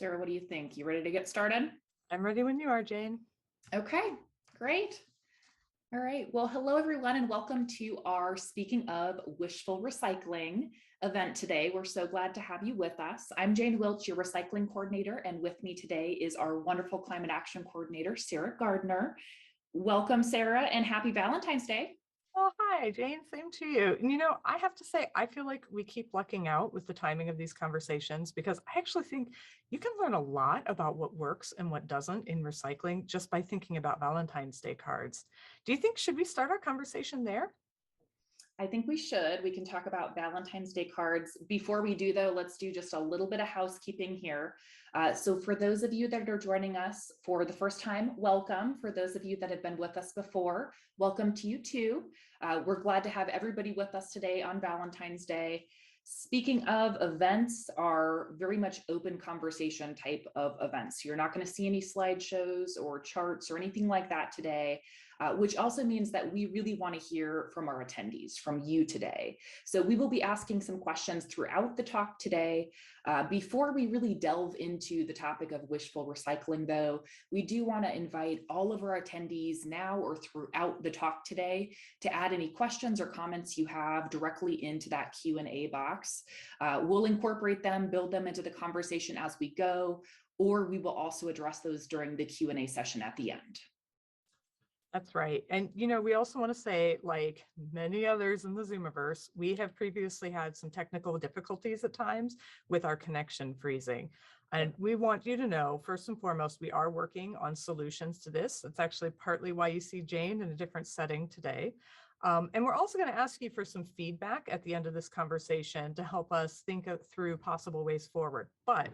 Sarah, what do you think? You ready to get started? I'm ready when you are, Jane. Okay, great. All right. Well, hello, everyone, and welcome to our Speaking of Wishful Recycling event today. We're so glad to have you with us. I'm Jane Wilch, your recycling coordinator, and with me today is our wonderful climate action coordinator, Sarah Gardner. Welcome, Sarah, and happy Valentine's Day. Oh, hi, Jane. Same to you. And I have to say, I feel like we keep lucking out with the timing of these conversations because I actually think you can learn a lot about what works and what doesn't in recycling just by thinking about Valentine's Day cards. Do you think, should we start our conversation there? I think we should. We can talk about Valentine's Day cards. Before we do, though, let's do just a little bit of housekeeping here. So for those of you that are joining us for the first time, welcome. For those of you that have been with us before, welcome to you too. We're glad to have everybody with us today on Valentine's Day. Speaking of events, are very much open conversation type of events. You're not going to see any slideshows or charts or anything like that today. Which also means that we really want to hear from our attendees, from you today. So we will be asking some questions throughout the talk today. Before we really delve into the topic of wishful recycling, though, we do want to invite all of our attendees now or throughout the talk today to add any questions or comments you have directly into that Q&A box. We'll incorporate them, build them into the conversation as we go, or we will also address those during the Q&A session at the end. That's right. And, we also want to say, like many others in the Zoomiverse, we have previously had some technical difficulties at times with our connection freezing. And we want you to know, first and foremost, we are working on solutions to this. That's actually partly why you see Jane in a different setting today. And we're also going to ask you for some feedback at the end of this conversation to help us think through possible ways forward. But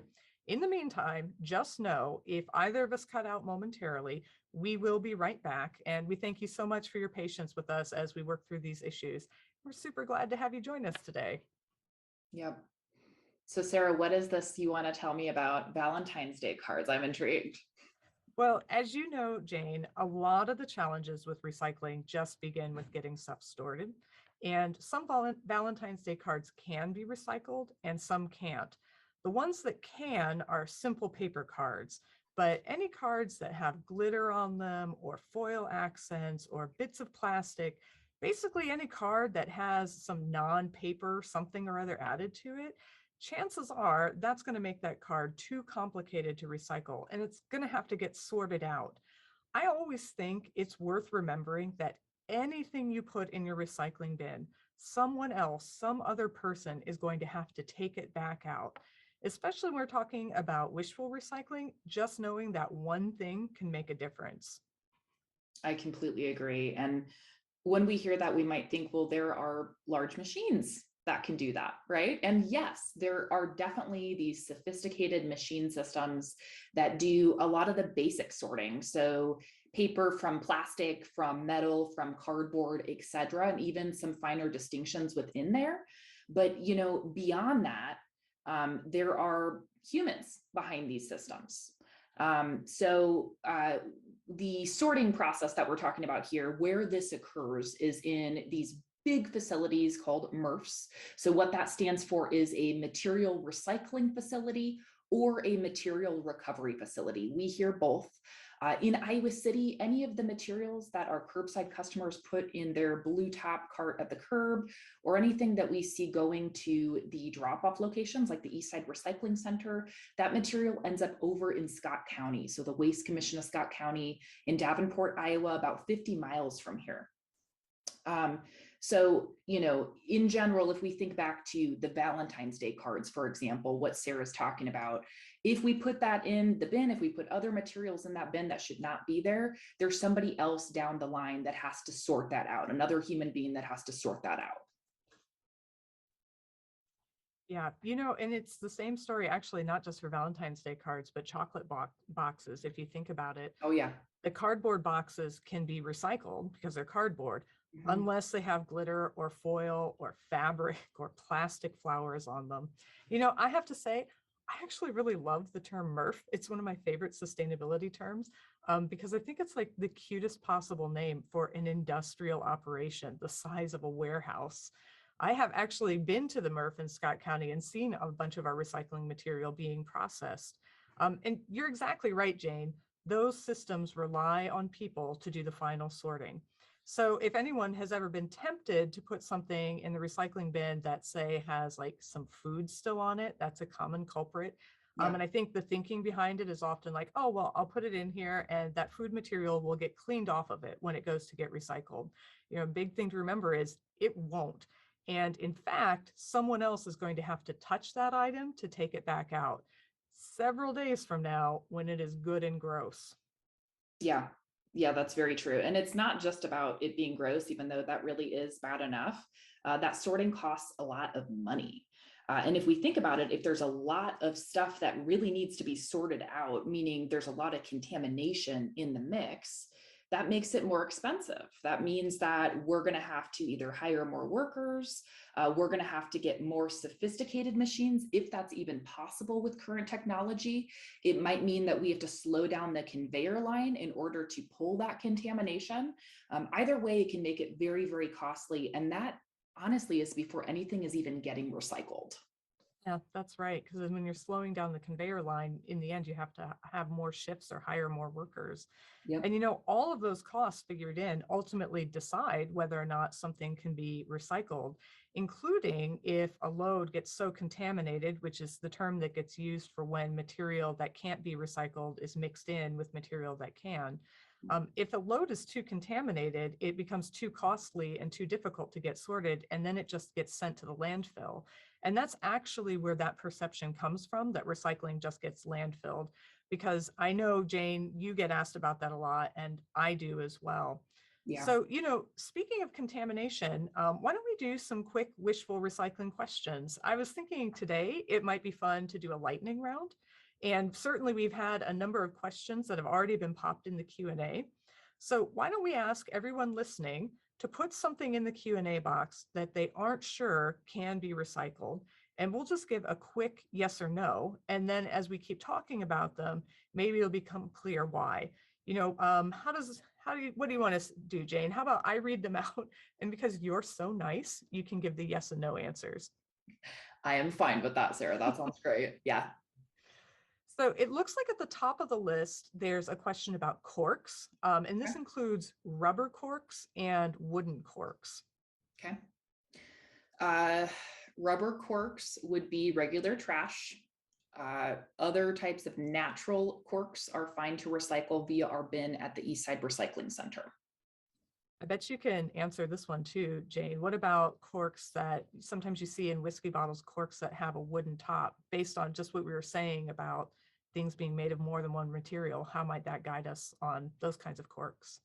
in the meantime, just know if either of us cut out momentarily, we will be right back. And we thank you so much for your patience with us as we work through these issues. We're super glad to have you join us today. Yep. So Sarah, what is this you want to tell me about Valentine's Day cards? I'm intrigued. Well, as you know, Jane, a lot of the challenges with recycling just begin with getting stuff sorted. And some Valentine's Day cards can be recycled and some can't. The ones that can are simple paper cards, but any cards that have glitter on them or foil accents or bits of plastic, basically any card that has some non-paper something or other added to it, chances are that's going to make that card too complicated to recycle and it's going to have to get sorted out. I always think it's worth remembering that anything you put in your recycling bin, someone else, some other person is going to have to take it back out. Especially when we're talking about wishful recycling, just knowing that one thing can make a difference. I completely agree. And when we hear that, we might think, well, there are large machines that can do that, right? And yes, there are definitely these sophisticated machine systems that do a lot of the basic sorting. So paper from plastic, from metal, from cardboard, et cetera, and even some finer distinctions within there. But, beyond that, there are humans behind these systems. The sorting process that we're talking about here, where this occurs is in these big facilities called MRFs. So what that stands for is a material recycling facility or a material recovery facility. We hear both. In Iowa City, any of the materials that our curbside customers put in their blue top cart at the curb, or anything that we see going to the drop-off locations like the Eastside Recycling Center, that material ends up over in Scott County. So the Waste Commission of Scott County in Davenport, Iowa, about 50 miles from here. In general, if we think back to the Valentine's Day cards, for example, what Sarah's talking about, if we put that in the bin, if we put other materials in that bin that should not be there, there's somebody else down the line that has to sort that out, another human being that has to sort that out. Yeah, and it's the same story, actually, not just for Valentine's Day cards, but chocolate boxes, if you think about it. Oh, yeah. The cardboard boxes can be recycled because they're cardboard, unless they have glitter or foil or fabric or plastic flowers on them. I have to say, I actually really love the term MRF. It's one of my favorite sustainability terms because I think it's like the cutest possible name for an industrial operation the size of a warehouse. I have actually been to the MRF in Scott County and seen a bunch of our recycling material being processed. And you're exactly right, Jane. Those systems rely on people to do the final sorting. So if anyone has ever been tempted to put something in the recycling bin that, say, has like some food still on it, that's a common culprit. Yeah. And I think the thinking behind it is often like, oh, well, I'll put it in here and that food material will get cleaned off of it when it goes to get recycled. A big thing to remember is it won't. And in fact, someone else is going to have to touch that item to take it back out several days from now when it is good and gross. Yeah. Yeah, that's very true. And it's not just about it being gross, even though that really is bad enough. That sorting costs a lot of money. And if we think about it, if there's a lot of stuff that really needs to be sorted out, meaning there's a lot of contamination in the mix, that makes it more expensive. That means that we're going to have to either hire more workers, we're going to have to get more sophisticated machines, if that's even possible with current technology. It might mean that we have to slow down the conveyor line in order to pull that contamination. Either way, it can make it very, very costly. And that honestly is before anything is even getting recycled. Yeah, that's right. Because when you're slowing down the conveyor line, in the end, you have to have more shifts or hire more workers. Yep. And all of those costs figured in ultimately decide whether or not something can be recycled, including if a load gets so contaminated, which is the term that gets used for when material that can't be recycled is mixed in with material that can. If a load is too contaminated, it becomes too costly and too difficult to get sorted, and then it just gets sent to the landfill. And that's actually where that perception comes from, that recycling just gets landfilled. Because I know, Jane, you get asked about that a lot, and I do as well. Yeah. So, speaking of contamination, why don't we do some quick wishful recycling questions? I was thinking today it might be fun to do a lightning round. And certainly we've had a number of questions that have already been popped in the Q&A. So why don't we ask everyone listening to put something in the Q&A box that they aren't sure can be recycled. And we'll just give a quick yes or no. And then as we keep talking about them, maybe it'll become clear why. What do you want to do, Jane? How about I read them out? And because you're so nice, you can give the yes and no answers. I am fine with that, Sarah. That sounds great. Yeah. So it looks like at the top of the list, there's a question about corks, and this includes rubber corks and wooden corks. Okay. Rubber corks would be regular trash. Other types of natural corks are fine to recycle via our bin at the Eastside Recycling Center. I bet you can answer this one too, Jane. What about corks that sometimes you see in whiskey bottles, corks that have a wooden top, based on just what we were saying about things being made of more than one material? How might that guide us on those kinds of corks?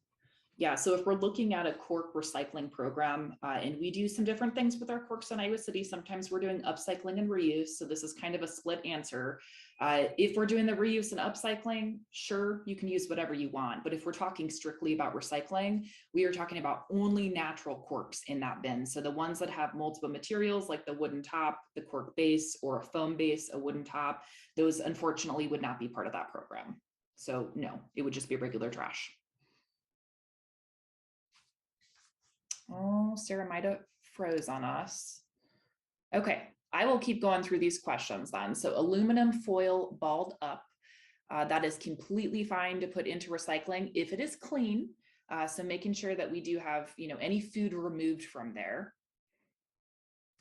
Yeah, so if we're looking at a cork recycling program, and we do some different things with our corks in Iowa City, sometimes we're doing upcycling and reuse. So this is kind of a split answer. If we're doing the reuse and upcycling, sure, you can use whatever you want. But if we're talking strictly about recycling, we are talking about only natural corks in that bin. So the ones that have multiple materials like the wooden top, the cork base, or a foam base, a wooden top, those unfortunately would not be part of that program. So no, it would just be regular trash. Oh, Sarah might have froze on us. Okay, I will keep going through these questions then. So aluminum foil balled up, that is completely fine to put into recycling if it is clean. So making sure that we do have, any food removed from there.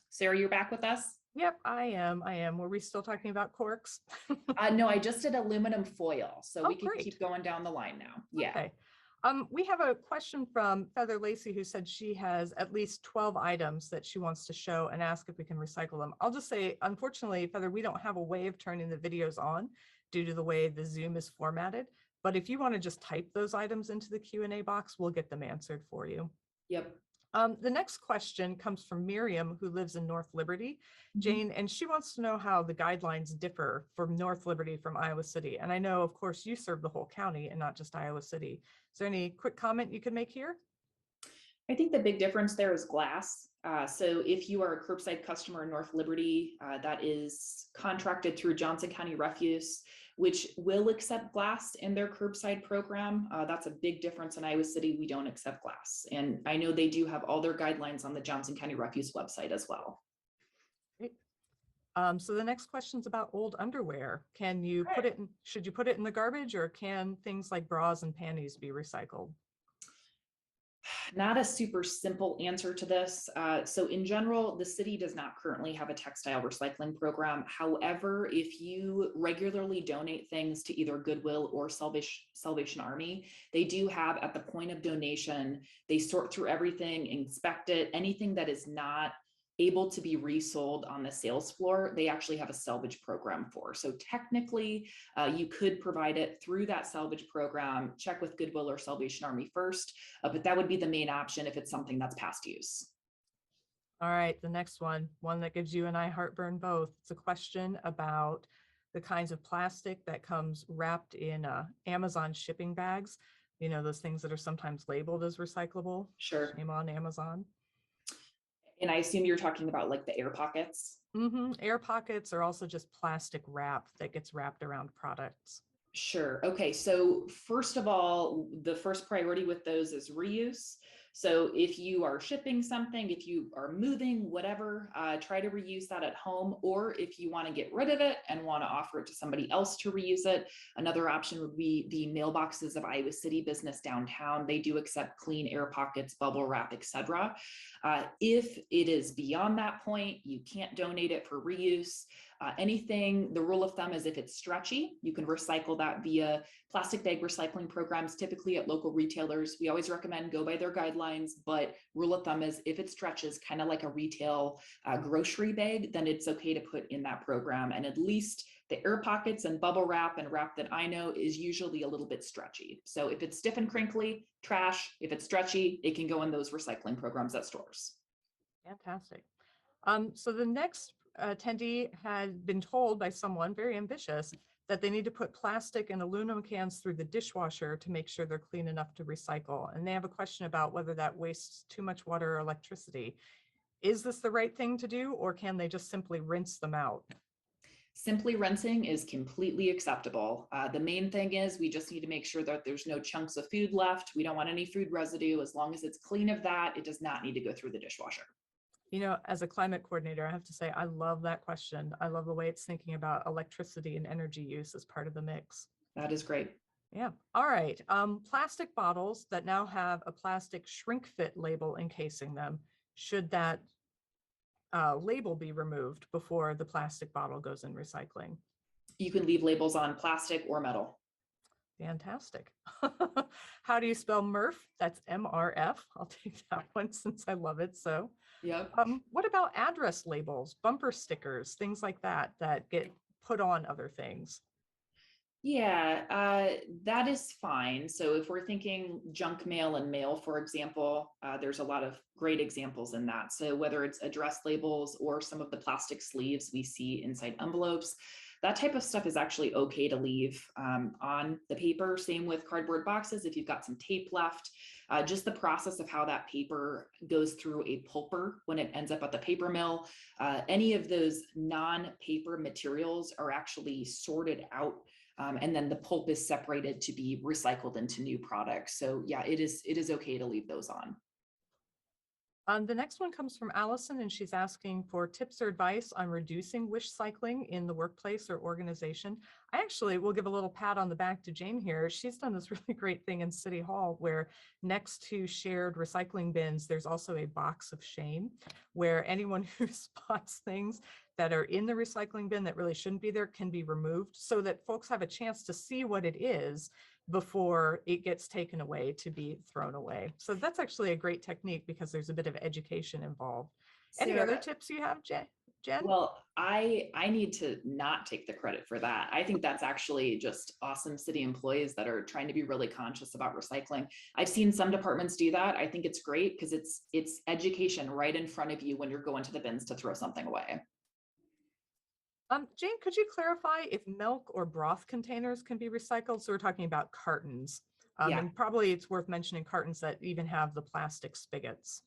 Sarah, you're back with us? Yep, I am. Were we still talking about corks? No, I just did aluminum foil. So we can great. keep going down the line now. Yeah. Okay. We have a question from Feather Lacey, who said she has at least 12 items that she wants to show and ask if we can recycle them. I'll just say, unfortunately, Feather, we don't have a way of turning the videos on due to the way the Zoom is formatted. But if you want to just type those items into the Q&A box, we'll get them answered for you. Yep. The next question comes from Miriam, who lives in North Liberty, Jane, and she wants to know how the guidelines differ from North Liberty from Iowa City. And I know, of course, you serve the whole county and not just Iowa City. Is there any quick comment you can make here? I think the big difference there is glass. So if you are a curbside customer in North Liberty, that is contracted through Johnson County Refuse, which will accept glass in their curbside program. That's a big difference. In Iowa City, we don't accept glass. And I know they do have all their guidelines on the Johnson County Refuse website as well. Great. So the next question is about old underwear. Can you put it in, should you put it in the garbage, or can things like bras and panties be recycled? Not a super simple answer to this. So in general, the city does not currently have a textile recycling program. However, if you regularly donate things to either Goodwill or Salvation Army, they do have at the point of donation, they sort through everything, inspect it, anything that is not able to be resold on the sales floor, they actually have a salvage program for. So technically, you could provide it through that salvage program, check with Goodwill or Salvation Army first, but that would be the main option if it's something that's past use. All right, the next one that gives you and I heartburn both. It's a question about the kinds of plastic that comes wrapped in Amazon shipping bags. You know, those things that are sometimes labeled as recyclable. Sure. Shame on Amazon. And I assume you're talking about like the air pockets. Air pockets are also just plastic wrap that gets wrapped around products. Sure. Okay. So, first of all, the first priority with those is reuse. So, if you are shipping something, if you are moving, whatever, try to reuse that at home. Or if you want to get rid of it and want to offer it to somebody else to reuse it, another option would be the mailboxes of Iowa City Business downtown. They do accept clean air pockets, bubble wrap, etc. If it is beyond that point, you can't donate it for reuse. Anything, the rule of thumb is if it's stretchy, you can recycle that via plastic bag recycling programs, typically at local retailers. We always recommend go by their guidelines, but rule of thumb is if it stretches kind of like a retail grocery bag, then it's okay to put in that program. And at least the air pockets and bubble wrap and wrap that I know is usually a little bit stretchy. So if it's stiff and crinkly, trash. If it's stretchy, it can go in those recycling programs at stores. Fantastic. So the next attendee had been told by someone very ambitious that they need to put plastic and aluminum cans through the dishwasher to make sure they're clean enough to recycle. And they have a question about whether that wastes too much water or electricity. Is this the right thing to do, or can they just simply rinse them out? Simply rinsing is completely acceptable. The main thing is we just need to make sure that there's no chunks of food left. We don't want any food residue. As long as it's clean of that, it does not need to go through the dishwasher. You know, as a climate coordinator, I have to say, I love that question. I love the way it's thinking about electricity and energy use as part of the mix. That is great. Yeah. All right. Plastic bottles that now have a plastic shrink fit label encasing them, should that label be removed before the plastic bottle goes in recycling? You can leave labels on plastic or metal. Fantastic. How do you spell MRF? That's MRF. I'll take that one since I love it. So, Yep. what about address labels, bumper stickers, things like that that get put on other things? Yeah, that is fine. So if we're thinking junk mail and mail, for example, there's a lot of great examples in that. So whether it's address labels or some of the plastic sleeves we see inside envelopes, that type of stuff is actually okay to leave on the paper. Same with cardboard boxes. If you've got some tape left, just the process of how that paper goes through a pulper when it ends up at the paper mill, any of those non-paper materials are actually sorted out. And then the pulp is separated to be recycled into new products. So yeah, it is okay to leave those on. The next one comes from Allison, and she's asking for tips or advice on reducing wish cycling in the workplace or organization. I actually will give a little pat on the back to Jane here. She's done this really great thing in City Hall where next to shared recycling bins, there's also a box of shame where anyone who spots things that are in the recycling bin that really shouldn't be there can be removed so that folks have a chance to see what it is before it gets taken away to be thrown away. So that's actually a great technique because there's a bit of education involved. Any other tips you have, Jen? Well, I need to not take the credit for that. I think that's actually just awesome city employees that are trying to be really conscious about recycling. I've seen some departments do that. I think it's great because it's education right in front of you when you're going to the bins to throw something away. Jane, could you clarify if milk or broth containers can be recycled? So we're talking about cartons. Yeah. And probably it's worth mentioning cartons that even have the plastic spigots.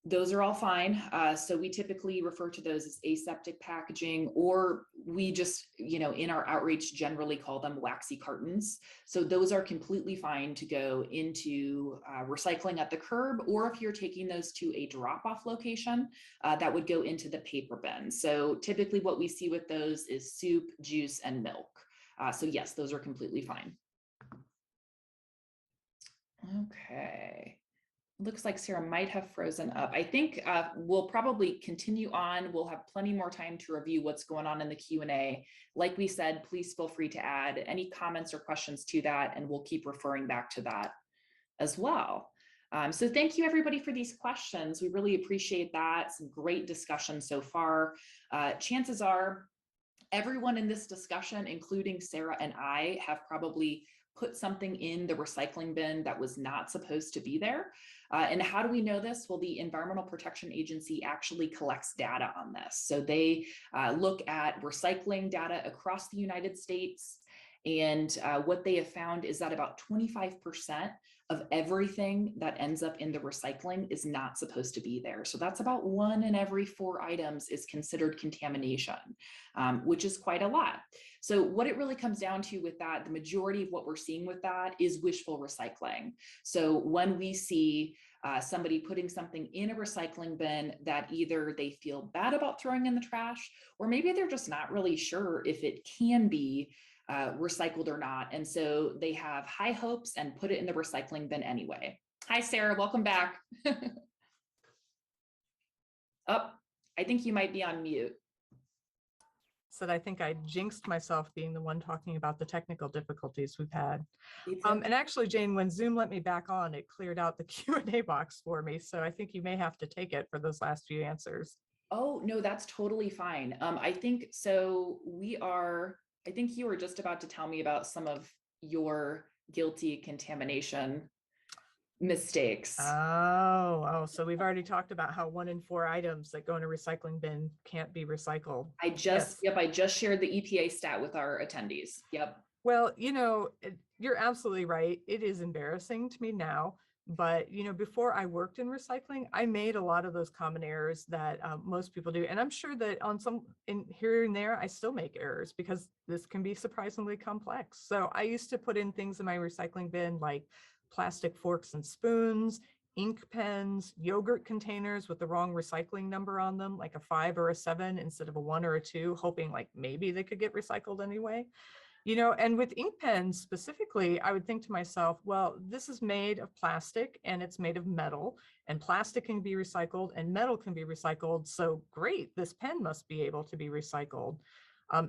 Those are all fine. So we typically refer to those as aseptic packaging, or we just, in our outreach generally call them waxy cartons. So those are completely fine to go into recycling at the curb, or if you're taking those to a drop-off location, that would go into the paper bin. So typically what we see with those is soup, juice, and milk. So yes, those are completely fine. Okay. Looks like Sarah might have frozen up. I think we'll probably continue on. We'll have plenty more time to review what's going on in the Q&A. Like we said, please feel free to add any comments or questions to that, and we'll keep referring back to that as well. So thank you everybody for these questions. We really appreciate that. Some great discussion so far. Chances are everyone in this discussion, including Sarah and I, have probably put something in the recycling bin that was not supposed to be there. And how do we know this? Well, the Environmental Protection Agency actually collects data on this. So they look at recycling data across the United States. And what they have found is that about 25% of everything that ends up in the recycling is not supposed to be there. So that's about 1 in every 4 items is considered contamination, which is quite a lot. So what it really comes down to with that, the majority of what we're seeing with that is wishful recycling. So when we see somebody putting something in a recycling bin that either they feel bad about throwing in the trash, or maybe they're just not really sure if it can be recycled or not. And so they have high hopes and put it in the recycling bin anyway. Hi, Sarah, welcome back. Oh, I think you might be on mute. Said I think I jinxed myself being the one talking about the technical difficulties we've had. And actually, Jane, when Zoom let me back on, it cleared out the Q&A box for me. So I think you may have to take it for those last few answers. Oh, no, that's totally fine. I think so. I think you were just about to tell me about some of your guilty contamination mistakes. Oh, so we've already talked about how 1 in 4 items that go in a recycling bin can't be recycled. I just shared the EPA stat with our attendees. Yep. Well, you're absolutely right. It is embarrassing to me now. But, before I worked in recycling, I made a lot of those common errors that most people do. And I'm sure that on some in here and there, I still make errors because this can be surprisingly complex. So I used to put in things in my recycling bin like plastic forks and spoons, ink pens, yogurt containers with the wrong recycling number on them, like a 5 or a 7 instead of a 1 or a 2, hoping like maybe they could get recycled anyway. And with ink pens specifically, I would think to myself, well, this is made of plastic and it's made of metal, and plastic can be recycled and metal can be recycled. So great, this pen must be able to be recycled.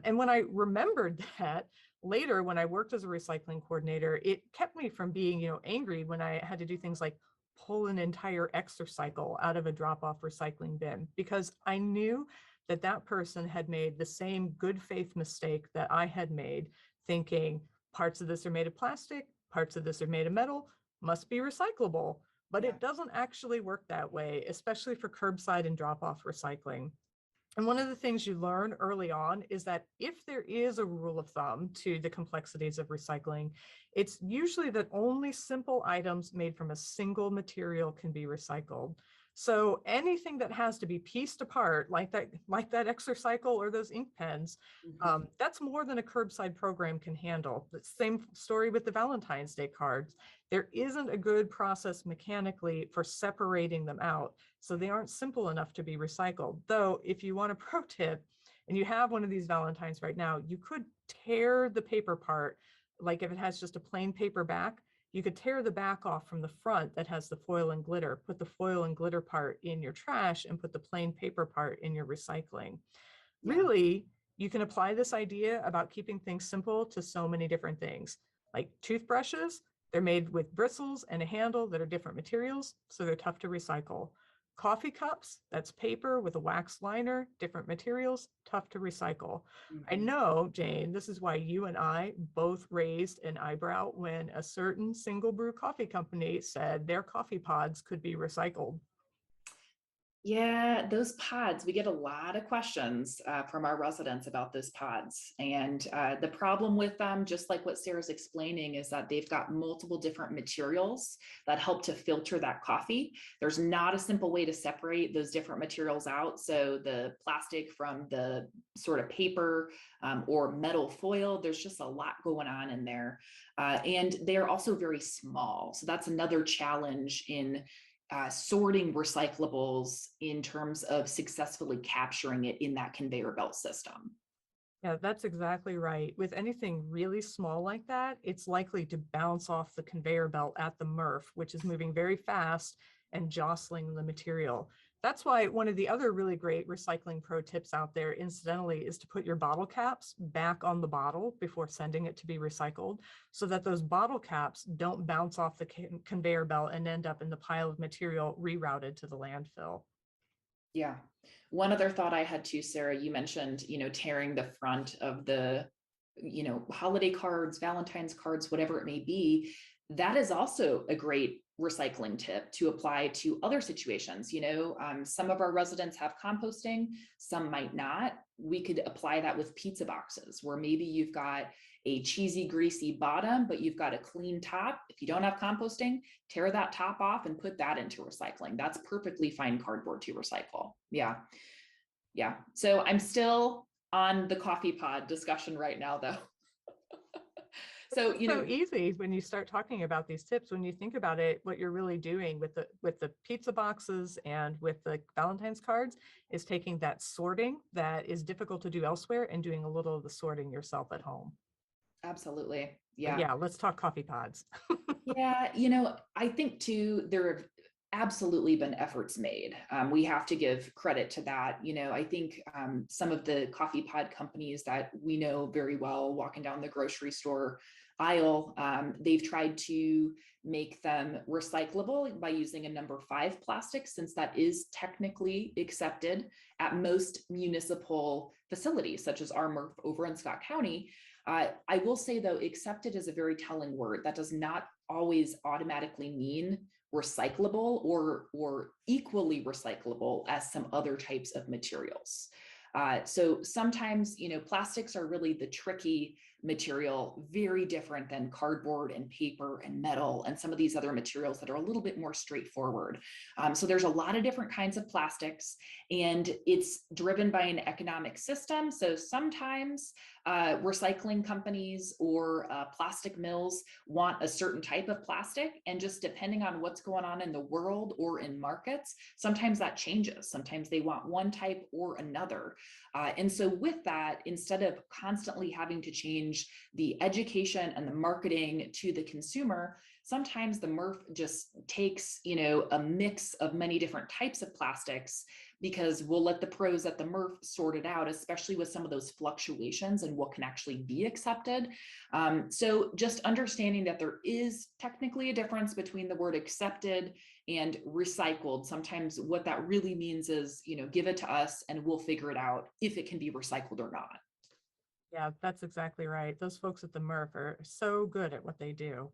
And when I remembered that later, when I worked as a recycling coordinator, it kept me from being, angry when I had to do things like pull an entire exercycle out of a drop-off recycling bin, because I knew that that person had made the same good faith mistake that I had made, thinking parts of this are made of plastic, parts of this are made of metal, must be recyclable. But it doesn't actually work that way, especially for curbside and drop-off recycling. And one of the things you learn early on is that if there is a rule of thumb to the complexities of recycling, it's usually that only simple items made from a single material can be recycled. So anything that has to be pieced apart, like that exercycle or those ink pens, that's more than a curbside program can handle. The same story with the Valentine's Day cards. There isn't a good process mechanically for separating them out, so they aren't simple enough to be recycled. Though, if you want a pro tip, and you have one of these Valentines right now, you could tear the paper part, like if it has just a plain paper back, you could tear the back off from the front that has the foil and glitter, put the foil and glitter part in your trash, and put the plain paper part in your recycling. Really, you can apply this idea about keeping things simple to so many different things. Like toothbrushes, they're made with bristles and a handle that are different materials, so they're tough to recycle. Coffee cups, that's paper with a wax liner, different materials, tough to recycle. I know, Jane, this is why you and I both raised an eyebrow when a certain single brew coffee company said their coffee pods could be recycled. Yeah, those pods, we get a lot of questions from our residents about those pods. And the problem with them, just like what Sarah's explaining, is that they've got multiple different materials that help to filter that coffee. There's not a simple way to separate those different materials out. So the plastic from the sort of paper or metal foil, there's just a lot going on in there. And they're also very small. So that's another challenge in sorting recyclables in terms of successfully capturing it in that conveyor belt system. Yeah, that's exactly right. With anything really small like that, it's likely to bounce off the conveyor belt at the MRF, which is moving very fast and jostling the material. That's why one of the other really great recycling pro tips out there, incidentally, is to put your bottle caps back on the bottle before sending it to be recycled, so that those bottle caps don't bounce off the conveyor belt and end up in the pile of material rerouted to the landfill. Yeah. One other thought I had too, Sarah, you mentioned, tearing the front of the, holiday cards, Valentine's cards, whatever it may be. That is also a great recycling tip to apply to other situations. Some of our residents have composting, some might not. We could apply that with pizza boxes where maybe you've got a cheesy, greasy bottom, but you've got a clean top. If you don't have composting, tear that top off and put that into recycling. That's perfectly fine cardboard to recycle. Yeah. Yeah. So I'm still on the coffee pod discussion right now, though. So, It's so easy when you start talking about these tips. When you think about it, what you're really doing with the pizza boxes and with the Valentine's cards is taking that sorting that is difficult to do elsewhere and doing a little of the sorting yourself at home. absolutely. But Yeah. yeah, let's talk coffee pods. Yeah, I think too, there have absolutely been efforts made. We have to give credit to that. I think some of the coffee pod companies that we know very well, walking down the grocery store aisle, they've tried to make them recyclable by using a number 5 plastic, since that is technically accepted at most municipal facilities, such as our MRF over in Scott County. I will say, though, accepted is a very telling word. That does not always automatically mean recyclable or equally recyclable as some other types of materials. So sometimes, plastics are really the tricky material, very different than cardboard and paper and metal and some of these other materials that are a little bit more straightforward. So there's a lot of different kinds of plastics, and it's driven by an economic system. So sometimes recycling companies or plastic mills want a certain type of plastic, and just depending on what's going on in the world or in markets, sometimes that changes. Sometimes they want one type or another. And so with that, instead of constantly having to change the education and the marketing to the consumer, sometimes the MRF just takes, a mix of many different types of plastics, because we'll let the pros at the MRF sort it out, especially with some of those fluctuations and what can actually be accepted. So just understanding that there is technically a difference between the word accepted and recycled. Sometimes what that really means is, give it to us and we'll figure it out if it can be recycled or not. Yeah, that's exactly right. Those folks at the MRF are so good at what they do.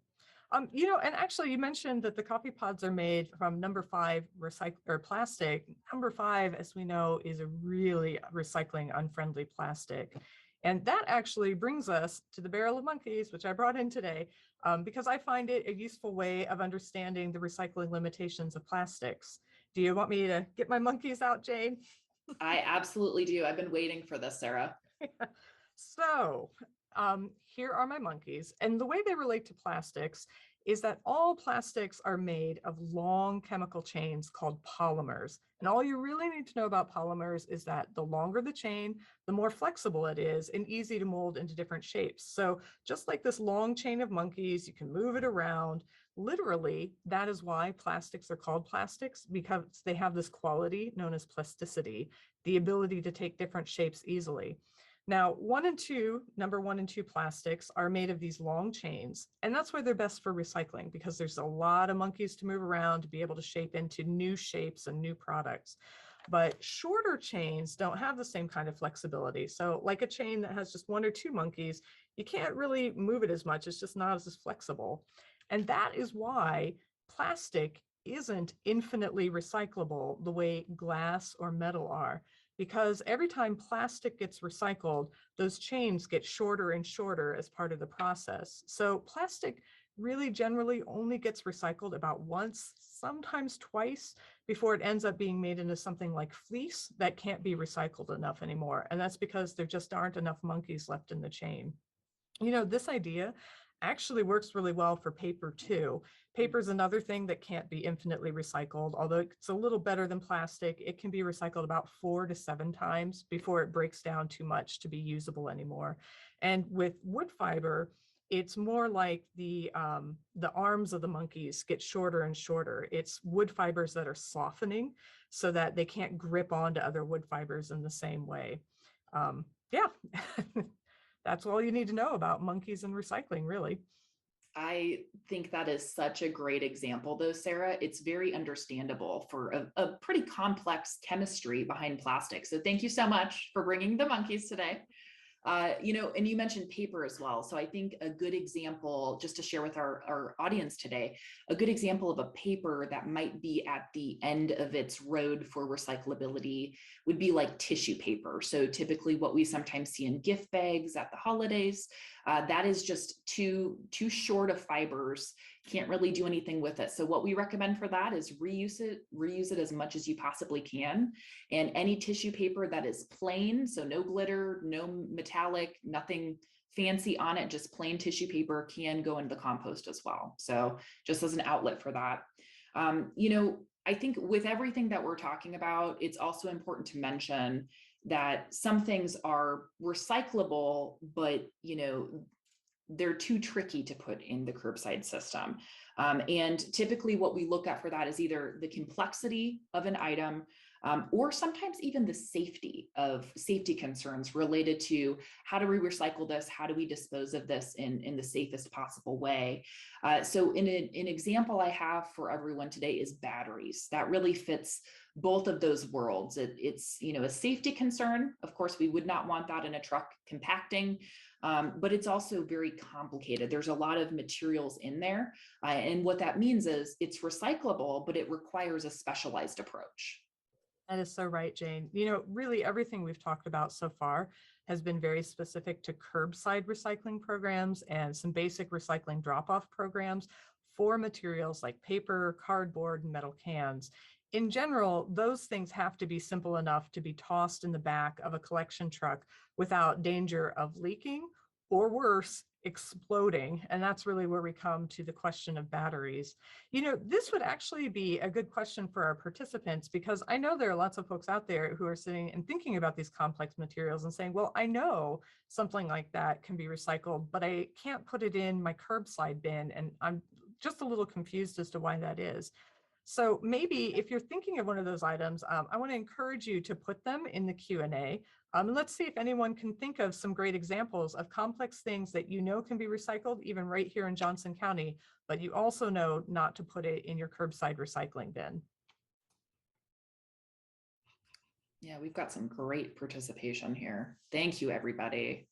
And actually you mentioned that the coffee pods are made from number 5 recycle or plastic. Number 5, as we know, is a really recycling unfriendly plastic. And that actually brings us to the barrel of monkeys, which I brought in today, because I find it a useful way of understanding the recycling limitations of plastics. Do you want me to get my monkeys out, Jane? I absolutely do. I've been waiting for this, Sarah. So here are my monkeys. And the way they relate to plastics is that all plastics are made of long chemical chains called polymers. And all you really need to know about polymers is that the longer the chain, the more flexible it is and easy to mold into different shapes. So just like this long chain of monkeys, you can move it around. Literally, that is why plastics are called plastics, because they have this quality known as plasticity, the ability to take different shapes easily. Now, number 1 and 2 plastics are made of these long chains, and that's why they're best for recycling, because there's a lot of monkeys to move around to be able to shape into new shapes and new products. But shorter chains don't have the same kind of flexibility. So like a chain that has just 1 or 2 monkeys, you can't really move it as much. It's just not as flexible. And that is why plastic isn't infinitely recyclable the way glass or metal are, because every time plastic gets recycled, those chains get shorter and shorter as part of the process. So plastic really generally only gets recycled about once, sometimes twice, before it ends up being made into something like fleece that can't be recycled enough anymore. And that's because there just aren't enough monkeys left in the chain. This idea actually works really well for paper too. Paper is another thing that can't be infinitely recycled, although it's a little better than plastic. It can be recycled about 4 to 7 times before it breaks down too much to be usable anymore. And with wood fiber, it's more like the arms of the monkeys get shorter and shorter. It's wood fibers that are softening so that they can't grip onto other wood fibers in the same way. Yeah. That's all you need to know about monkeys and recycling, really. I think that is such a great example, though, Sarah. It's very understandable for a pretty complex chemistry behind plastic. So thank you so much for bringing the monkeys today. And you mentioned paper as well. So I think a good example, just to share with our audience today, a good example of a paper that might be at the end of its road for recyclability would be like tissue paper. So typically what we sometimes see in gift bags at the holidays, that is just too short of fibers, can't really do anything with it. So what we recommend for that is reuse it as much as you possibly can. And any tissue paper that is plain, so no glitter, no metallic, nothing fancy on it, just plain tissue paper, can go into the compost as well. So just as an outlet for that. I think with everything that we're talking about, it's also important to mention that some things are recyclable, but they're too tricky to put in the curbside system. And typically what we look at for that is either the complexity of an item, or sometimes even the safety concerns related to how do we recycle this? How do we dispose of this in the safest possible way? So an example I have for everyone today is batteries. That really fits both of those worlds. It's a safety concern. Of course, we would not want that in a truck compacting, but it's also very complicated. There's a lot of materials in there. And what that means is it's recyclable, but it requires a specialized approach. That is so right, Jane. Really everything we've talked about so far has been very specific to curbside recycling programs and some basic recycling drop-off programs for materials like paper, cardboard, and metal cans. In general, those things have to be simple enough to be tossed in the back of a collection truck without danger of leaking, or worse, exploding. And that's really where we come to the question of batteries. This would actually be a good question for our participants, because I know there are lots of folks out there who are sitting and thinking about these complex materials and saying, well, I know something like that can be recycled, but I can't put it in my curbside bin. And I'm just a little confused as to why that is. So maybe if you're thinking of one of those items, I want to encourage you to put them in the Q&A. And let's see if anyone can think of some great examples of complex things that can be recycled even right here in Johnson County, but you also know not to put it in your curbside recycling bin. Yeah, we've got some great participation here. Thank you, everybody.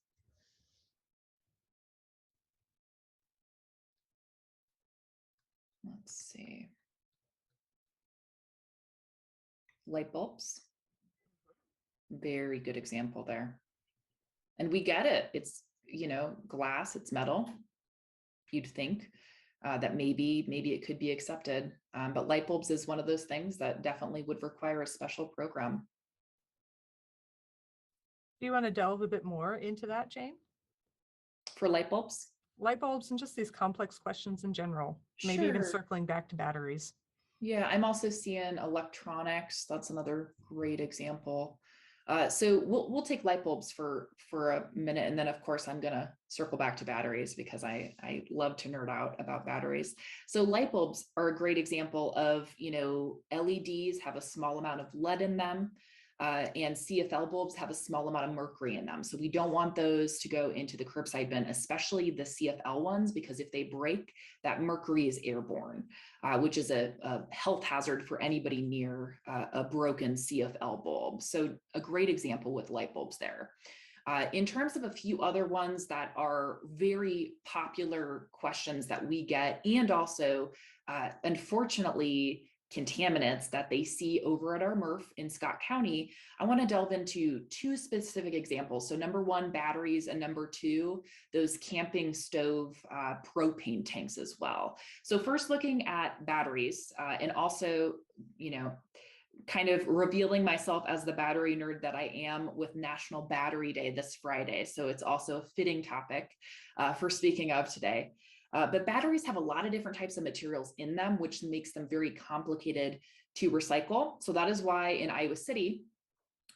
Let's see. Light bulbs. Very good example there. And we get it. It's, glass, it's metal. You'd think that maybe it could be accepted. But light bulbs is one of those things that definitely would require a special program. Do you want to delve a bit more into that, Jane? For light bulbs? Light bulbs and just these complex questions in general, maybe even circling back to batteries. Yeah, I'm also seeing electronics. That's another great example. So we'll take light bulbs for a minute, and then of course I'm gonna circle back to batteries because I love to nerd out about batteries. So light bulbs are a great example of, LEDs have a small amount of lead in them. And CFL bulbs have a small amount of mercury in them. So we don't want those to go into the curbside bin, especially the CFL ones, because if they break, that mercury is airborne, which is a health hazard for anybody near a broken CFL bulb. So a great example with light bulbs there. In terms of a few other ones that are very popular questions that we get, and also, unfortunately, contaminants that they see over at our MRF in Scott County, I want to delve into two specific examples. So number one, batteries, and number two, those camping stove propane tanks as well. So first looking at batteries, and also, kind of revealing myself as the battery nerd that I am with National Battery Day this Friday. So it's also a fitting topic for speaking of today. But batteries have a lot of different types of materials in them, which makes them very complicated to recycle. So that is why in Iowa City,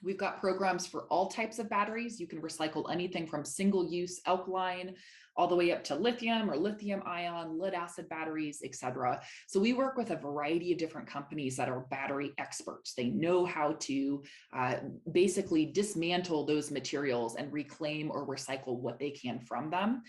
we've got programs for all types of batteries. You can recycle anything from single-use alkaline all the way up to lithium or lithium ion, lead acid batteries, et cetera. So we work with a variety of different companies that are battery experts. They know how to basically dismantle those materials and reclaim or recycle what they can from them.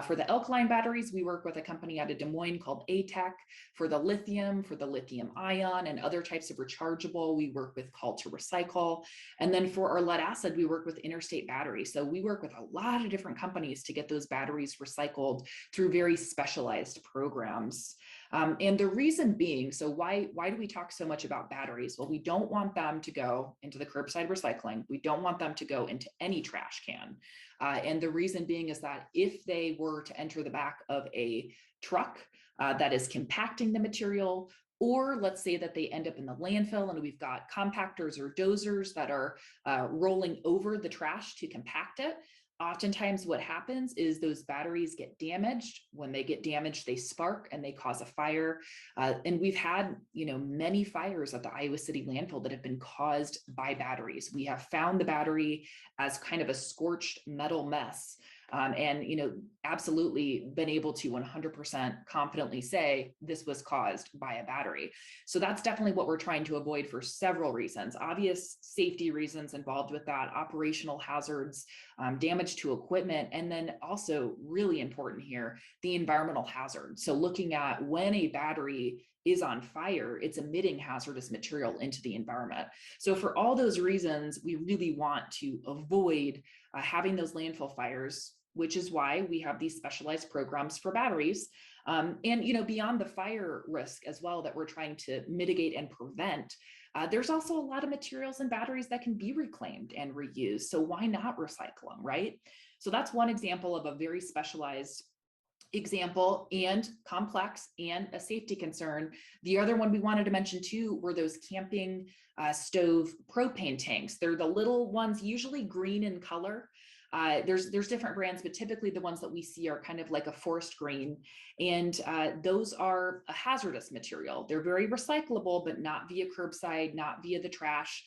For the alkaline batteries, we work with a company out of Des Moines called ATEC. For the lithium ion and other types of rechargeable, we work with Call to Recycle. And then for our lead acid, we work with Interstate Battery. So we work with a lot of different companies to get those batteries recycled through very specialized programs. And the reason being, so why do we talk so much about batteries? Well, we don't want them to go into the curbside recycling. We don't want them to go into any trash can. And the reason being is that if they were to enter the back of a truck that is compacting the material, or let's say that they end up in the landfill and we've got compactors or dozers that are rolling over the trash to compact it. Oftentimes what happens is those batteries get damaged. When they get damaged, they spark and they cause a fire. And we've had, many fires at the Iowa City landfill that have been caused by batteries. We have found the battery as kind of a scorched metal mess. And absolutely been able to 100% confidently say this was caused by a battery. So that's definitely what we're trying to avoid for several reasons. Obvious safety reasons involved with that, operational hazards, damage to equipment, and then also really important here, the environmental hazard. So looking at when a battery is on fire, it's emitting hazardous material into the environment. So for all those reasons, we really want to avoid having those landfill fires, which is why we have these specialized programs for batteries. And beyond the fire risk as well that we're trying to mitigate and prevent, there's also a lot of materials in batteries that can be reclaimed and reused. So why not recycle them, right? So that's one example of a very specialized example and complex and a safety concern. The other one we wanted to mention too were those camping stove propane tanks. They're the little ones, usually green in color. There's different brands, but typically the ones that we see are kind of like a forest green. And those are a hazardous material. They're very recyclable, but not via curbside, not via the trash,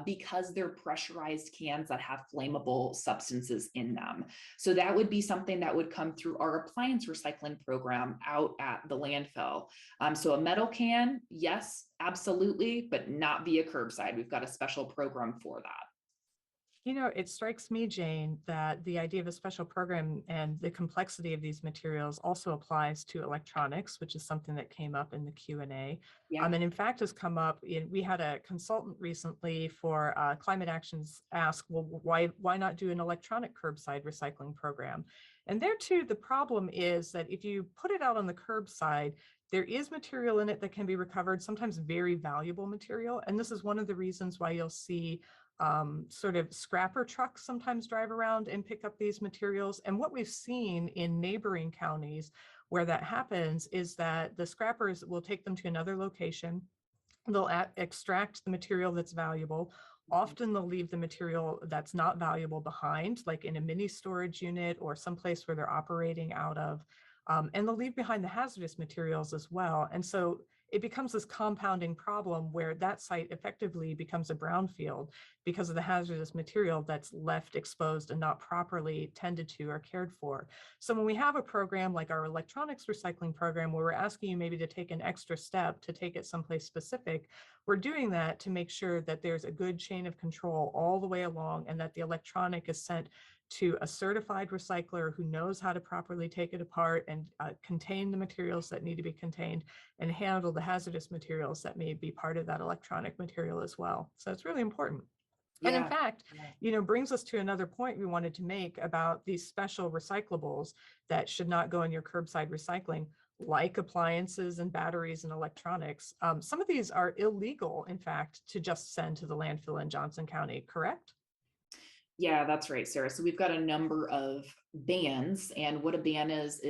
because they're pressurized cans that have flammable substances in them. So that would be something that would come through our appliance recycling program out at the landfill. So a metal can, yes, absolutely, but not via curbside. We've got a special program for that. It strikes me, Jane, that the idea of a special program and the complexity of these materials also applies to electronics, which is something that came up in the Q&A. Yeah. And in fact has come up we had a consultant recently for Climate Actions ask, well, why not do an electronic curbside recycling program? And there too, the problem is that if you put it out on the curbside, there is material in it that can be recovered, sometimes very valuable material. And this is one of the reasons why you'll see sort of scrapper trucks sometimes drive around and pick up these materials. And what we've seen in neighboring counties where that happens is that the scrappers will take them to another location. They'll extract the material that's valuable. Often they'll leave the material that's not valuable behind, like in a mini storage unit or someplace where they're operating out of. And they'll leave behind the hazardous materials as well. And so it becomes this compounding problem where that site effectively becomes a brownfield because of the hazardous material that's left exposed and not properly tended to or cared for. So when we have a program like our electronics recycling program, where we're asking you maybe to take an extra step to take it someplace specific, we're doing that to make sure that there's a good chain of control all the way along and that the electronic is sent to a certified recycler who knows how to properly take it apart and contain the materials that need to be contained and handle the hazardous materials that may be part of that electronic material as well. So it's really important. And in Yeah. fact, brings us to another point we wanted to make about these special recyclables that should not go in your curbside recycling, like appliances and batteries and electronics. Some of these are illegal, in fact, to just send to the landfill in Johnson County, correct? Yeah, that's right, Sarah. So we've got a number of bans, and what a ban is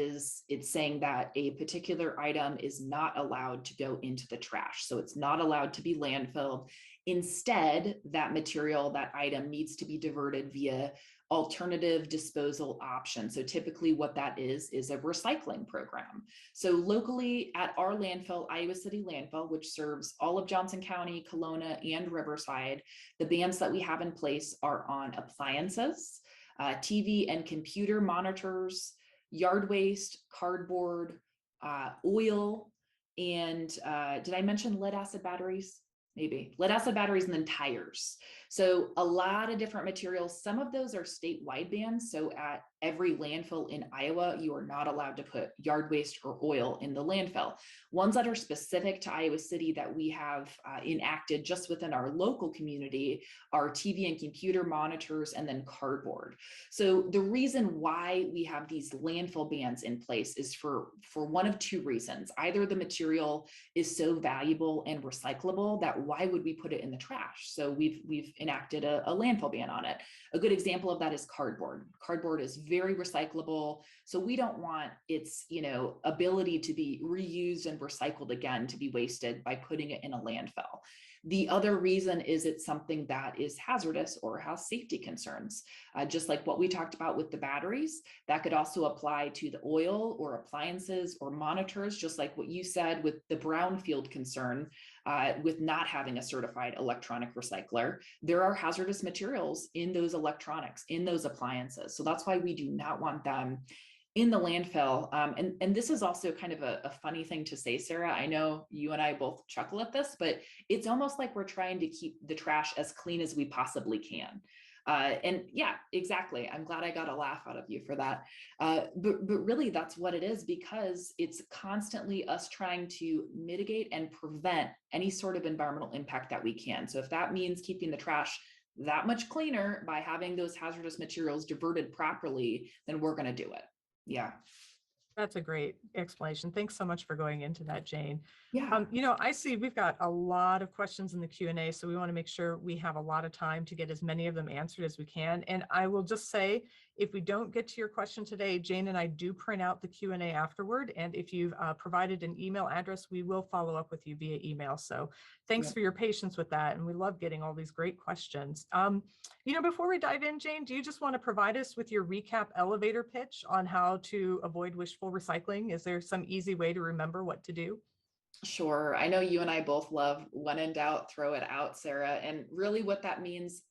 it's saying that a particular item is not allowed to go into the trash. So it's not allowed to be landfilled. Instead, that material, that item needs to be diverted via alternative disposal options. So typically what that is a recycling program. So locally at our landfill, Iowa City Landfill, which serves all of Johnson County, Kelowna, and Riverside, the bans that we have in place are on appliances, TV and computer monitors, yard waste, cardboard, oil, and did I mention lead acid batteries? Maybe lead acid batteries, and then tires. So a lot of different materials. Some of those are statewide bans. So at every landfill in Iowa, you are not allowed to put yard waste or oil in the landfill. Ones that are specific to Iowa City that we have enacted just within our local community are TV and computer monitors, and then cardboard. So the reason why we have these landfill bans in place is for one of two reasons. Either the material is so valuable and recyclable that why would we put it in the trash? So we've enacted a landfill ban on it. A good example of that is cardboard. Cardboard is very recyclable, so we don't want its ability to be reused and recycled again to be wasted by putting it in a landfill. The other reason is it's something that is hazardous or has safety concerns. Just like what we talked about with the batteries, that could also apply to the oil or appliances or monitors, just like what you said with the brownfield concern with not having a certified electronic recycler. There are hazardous materials in those electronics, in those appliances. So that's why we do not want them in the landfill. And this is also kind of a funny thing to say, Sarah. I know you and I both chuckle at this, but it's almost like we're trying to keep the trash as clean as we possibly can. And yeah, exactly. I'm glad I got a laugh out of you for that. But really that's what it is, because it's constantly us trying to mitigate and prevent any sort of environmental impact that we can. So if that means keeping the trash that much cleaner by having those hazardous materials diverted properly, then we're going to do it. Yeah. That's a great explanation. Thanks so much for going into that, Jane. Yeah. I see we've got a lot of questions in the Q&A, so we want to make sure we have a lot of time to get as many of them answered as we can. And I will just say, if we don't get to your question today, Jane and I do print out the Q&A afterward. And if you've provided an email address, we will follow up with you via email. So thanks Yeah. for your patience with that. And we love getting all these great questions. Before we dive in, Jane, do you just want to provide us with your recap elevator pitch on how to avoid wishful recycling? Is there some easy way to remember what to do? Sure. I know you and I both love when in doubt, throw it out, Sarah. And really what that means,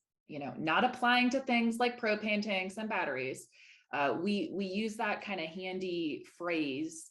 not applying to things like propane tanks and batteries. We use that kind of handy phrase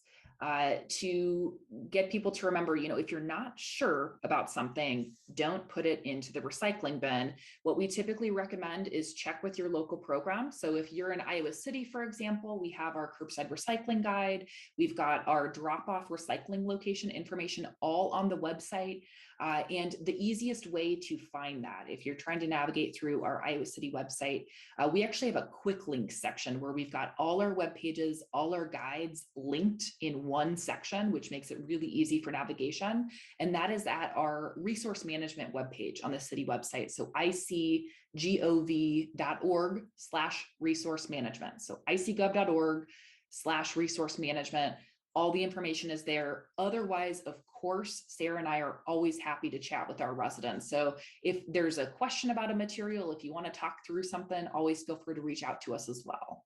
to get people to remember, if you're not sure about something, don't put it into the recycling bin. What we typically recommend is check with your local program. So if you're in Iowa City, for example, we have our curbside recycling guide. We've got our drop-off recycling location information all on the website. And the easiest way to find that, if you're trying to navigate through our Iowa City website, we actually have a quick link section where we've got all our web pages, all our guides linked in one section, which makes it really easy for navigation. And that is at our resource management webpage on the city website. So icgov.org/resource management. So icgov.org/resource management. All the information is there. Otherwise, of course, Sarah and I are always happy to chat with our residents. So if there's a question about a material, if you want to talk through something, always feel free to reach out to us as well.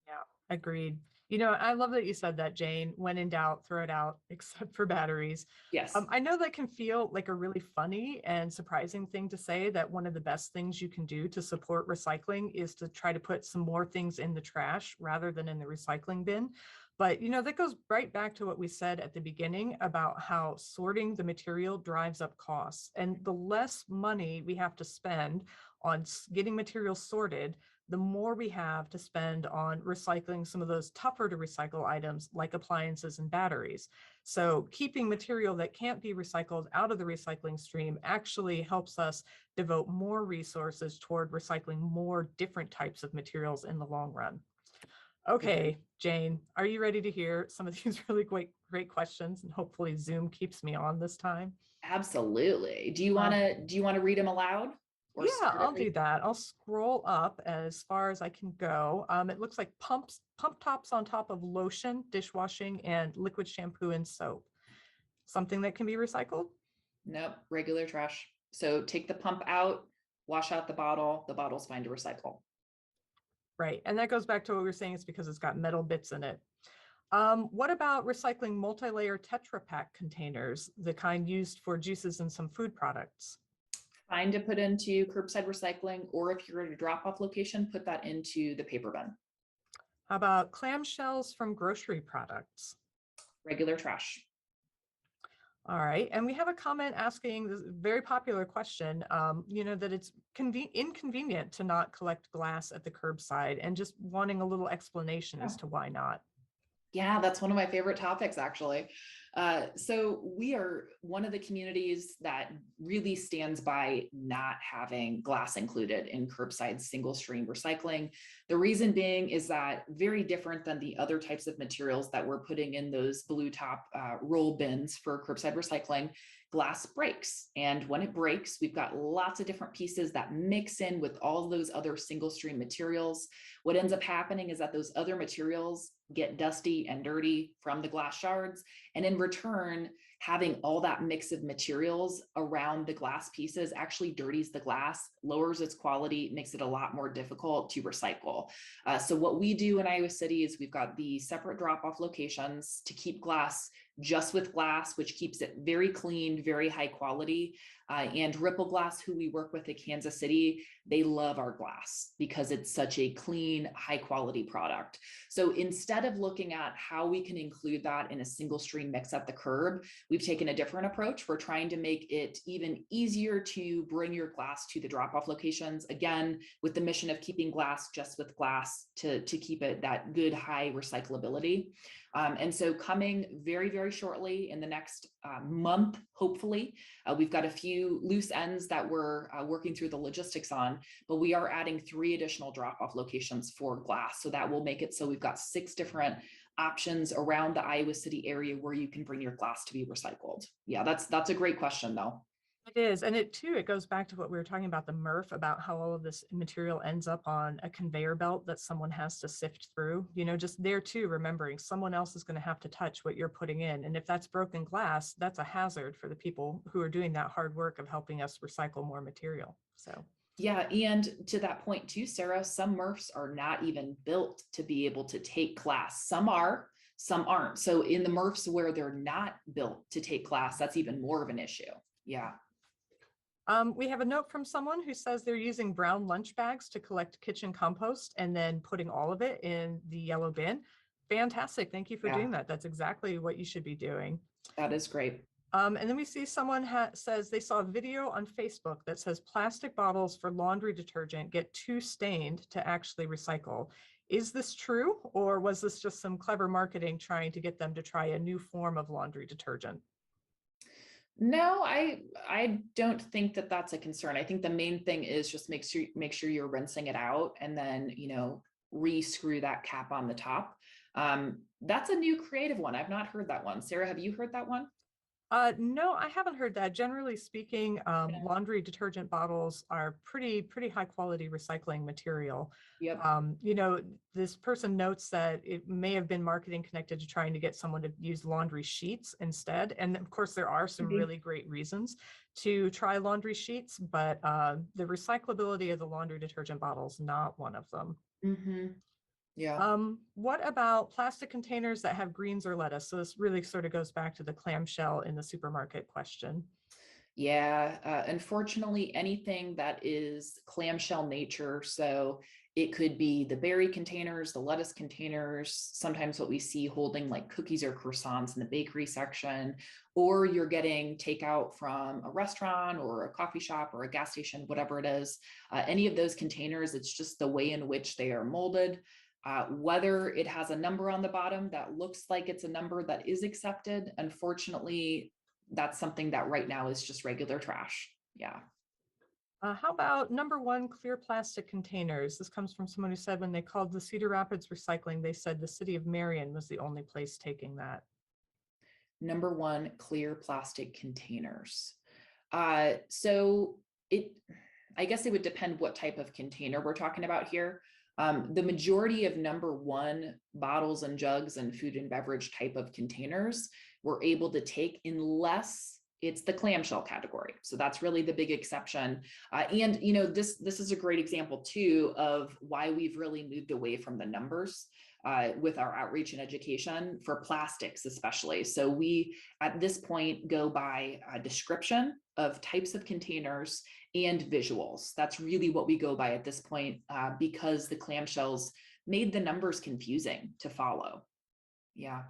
Yeah, agreed. I love that you said that, Jane. When in doubt, throw it out, except for batteries. Yes. I know that can feel like a really funny and surprising thing to say, that one of the best things you can do to support recycling is to try to put some more things in the trash rather than in the recycling bin. But, that goes right back to what we said at the beginning about how sorting the material drives up costs. And the less money we have to spend on getting materials sorted, the more we have to spend on recycling some of those tougher to recycle items like appliances and batteries. So keeping material that can't be recycled out of the recycling stream actually helps us devote more resources toward recycling more different types of materials in the long run. Okay, Jane, are you ready to hear some of these really great questions? And hopefully Zoom keeps me on this time. Absolutely. Do you want to read them aloud? Or Yeah, start I'll over? do that. I'll scroll up as far as I can go. It looks like pump tops on top of lotion, dishwashing, and liquid shampoo and soap. Something that can be recycled? Nope, regular trash. So take the pump out, wash out the bottle. The bottle's fine to recycle. Right. And that goes back to what we were saying, it's because it's got metal bits in it. What about recycling multi-layer Tetra Pak containers, the kind used for juices and some food products? Fine to put into curbside recycling, or if you're at a drop-off location, put that into the paper bin. How about clamshells from grocery products? Regular trash. All right. And we have a comment asking this very popular question, that it's inconvenient to not collect glass at the curbside, and just wanting a little explanation as to why not. Yeah, that's one of my favorite topics, actually. So we are one of the communities that really stands by not having glass included in curbside single stream recycling. The reason being is that very different than the other types of materials that we're putting in those blue top roll bins for curbside recycling, glass breaks. And when it breaks, we've got lots of different pieces that mix in with all those other single stream materials. What ends up happening is that those other materials get dusty and dirty from the glass shards. And in return, having all that mix of materials around the glass pieces actually dirties the glass, lowers its quality, makes it a lot more difficult to recycle. So what we do in Iowa City is we've got the separate drop-off locations to keep glass just with glass, which keeps it very clean, very high quality. And Ripple Glass, who we work with at Kansas City, they love our glass because it's such a clean, high quality product. So instead of looking at how we can include that in a single stream mix at the curb, we've taken a different approach. We're trying to make it even easier to bring your glass to the drop-off locations, again, with the mission of keeping glass just with glass to keep it that good, high recyclability. And so coming very, very shortly in the next month, hopefully, we've got a few loose ends that we're working through the logistics on, but we are adding 3 additional drop-off locations for glass. So that will make it so we've got 6 different options around the Iowa City area where you can bring your glass to be recycled. Yeah, that's a great question though. It is. And it goes back to what we were talking about, the MRF, about how all of this material ends up on a conveyor belt that someone has to sift through, just there too, remembering someone else is going to have to touch what you're putting in. And if that's broken glass, that's a hazard for the people who are doing that hard work of helping us recycle more material. So yeah, and to that point too, Sarah, some MRFs are not even built to be able to take glass. Some are, some aren't. So in the MRFs where they're not built to take glass, that's even more of an issue. Yeah. We have a note from someone who says they're using brown lunch bags to collect kitchen compost and then putting all of it in the yellow bin. Fantastic. Thank you for doing that. That's exactly what you should be doing. That is great. And then we see someone says they saw a video on Facebook that says plastic bottles for laundry detergent get too stained to actually recycle. Is this true, or was this just some clever marketing trying to get them to try a new form of laundry detergent? No, I don't think that that's a concern. I think the main thing is just make sure you're rinsing it out, and then re-screw that cap on the top. That's a new creative one. I've not heard that one. Sarah, have you heard that one? No, I haven't heard that. Generally speaking, laundry detergent bottles are pretty high quality recycling material. Yep. This person notes that it may have been marketing connected to trying to get someone to use laundry sheets instead. And of course, there are some really great reasons to try laundry sheets, but the recyclability of the laundry detergent bottle is not one of them. Mm-hmm. Yeah. What about plastic containers that have greens or lettuce? So this really sort of goes back to the clamshell in the supermarket question. Yeah, unfortunately, anything that is clamshell nature, so It could be the berry containers, the lettuce containers, sometimes what we see holding like cookies or croissants in the bakery section, or you're getting takeout from a restaurant or a coffee shop or a gas station, whatever it is. Any of those containers, it's just the way in which they are molded. Whether it has a number on the bottom that looks like it's a number that is accepted, unfortunately, that's something that right now is just regular trash. Yeah. How about number one, clear plastic containers? This comes from someone who said when they called the Cedar Rapids Recycling, they said the city of Marion was the only place taking that. Number one, clear plastic containers. So I guess it would depend what type of container we're talking about here. The majority of number one bottles and jugs and food and beverage type of containers we're able to take unless it's the clamshell category. So that's really the big exception. And this is a great example too of why we've really moved away from the numbers with our outreach and education for plastics, especially. So we, at this point, go by a description of types of containers and visuals. That's really what we go by at this point because the clamshells made the numbers confusing to follow. Yeah.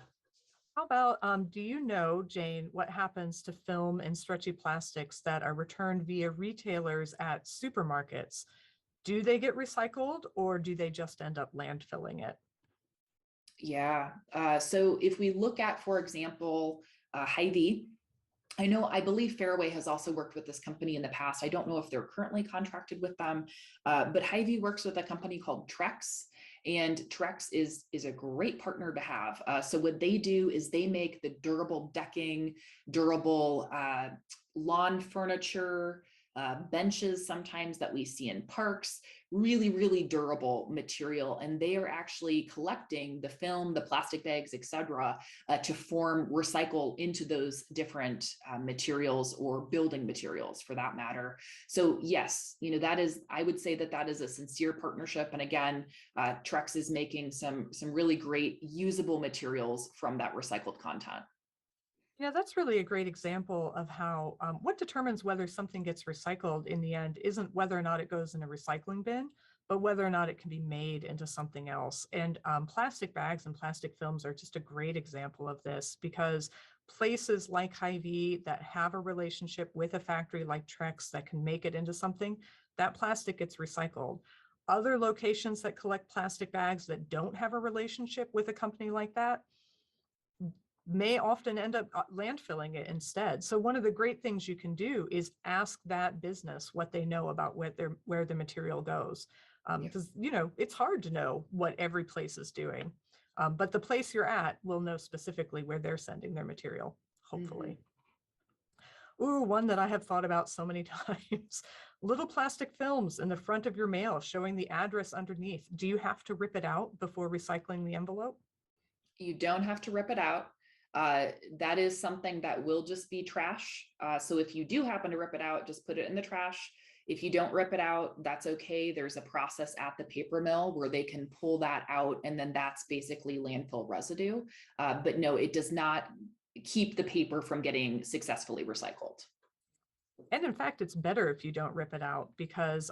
How about, do you know, Jane, what happens to film and stretchy plastics that are returned via retailers at supermarkets? Do they get recycled or do they just end up landfilling it? Yeah. So if we look at, for example, Hy-Vee, I believe Fairway has also worked with this company in the past. I don't know if they're currently contracted with them, but Hy-Vee works with a company called Trex, and Trex is a great partner to have. So what they do is they make the durable decking, durable lawn furniture, benches sometimes that we see in parks, really, really durable material. And they are actually collecting the film, the plastic bags, et cetera, to recycle into those different materials or building materials for that matter. So yes, I would say that is a sincere partnership. And again, Trex is making some really great usable materials from that recycled content. Yeah, that's really a great example of how what determines whether something gets recycled in the end isn't whether or not it goes in a recycling bin, but whether or not it can be made into something else. And plastic bags and plastic films are just a great example of this because places like Hy-Vee that have a relationship with a factory like Trex that can make it into something, that plastic gets recycled. Other locations that collect plastic bags that don't have a relationship with a company like that, may often end up landfilling it instead. So one of the great things you can do is ask that business what they know about where the material goes. Because it's hard to know what every place is doing. But the place you're at will know specifically where they're sending their material, hopefully. Ooh, one that I have thought about so many times. Little plastic films in the front of your mail showing the address underneath. Do you have to rip it out before recycling the envelope? You don't have to rip it out. That is something that will just be trash. So if you do happen to rip it out, just put it in the trash. If you don't rip it out, that's okay. There's a process at the paper mill where they can pull that out, and then that's basically landfill residue. But no, it does not keep the paper from getting successfully recycled. And in fact, it's better if you don't rip it out because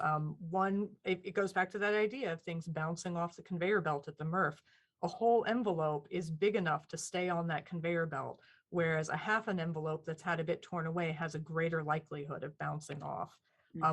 it goes back to that idea of things bouncing off the conveyor belt at the MRF. A whole envelope is big enough to stay on that conveyor belt, whereas a half an envelope that's had a bit torn away has a greater likelihood of bouncing off.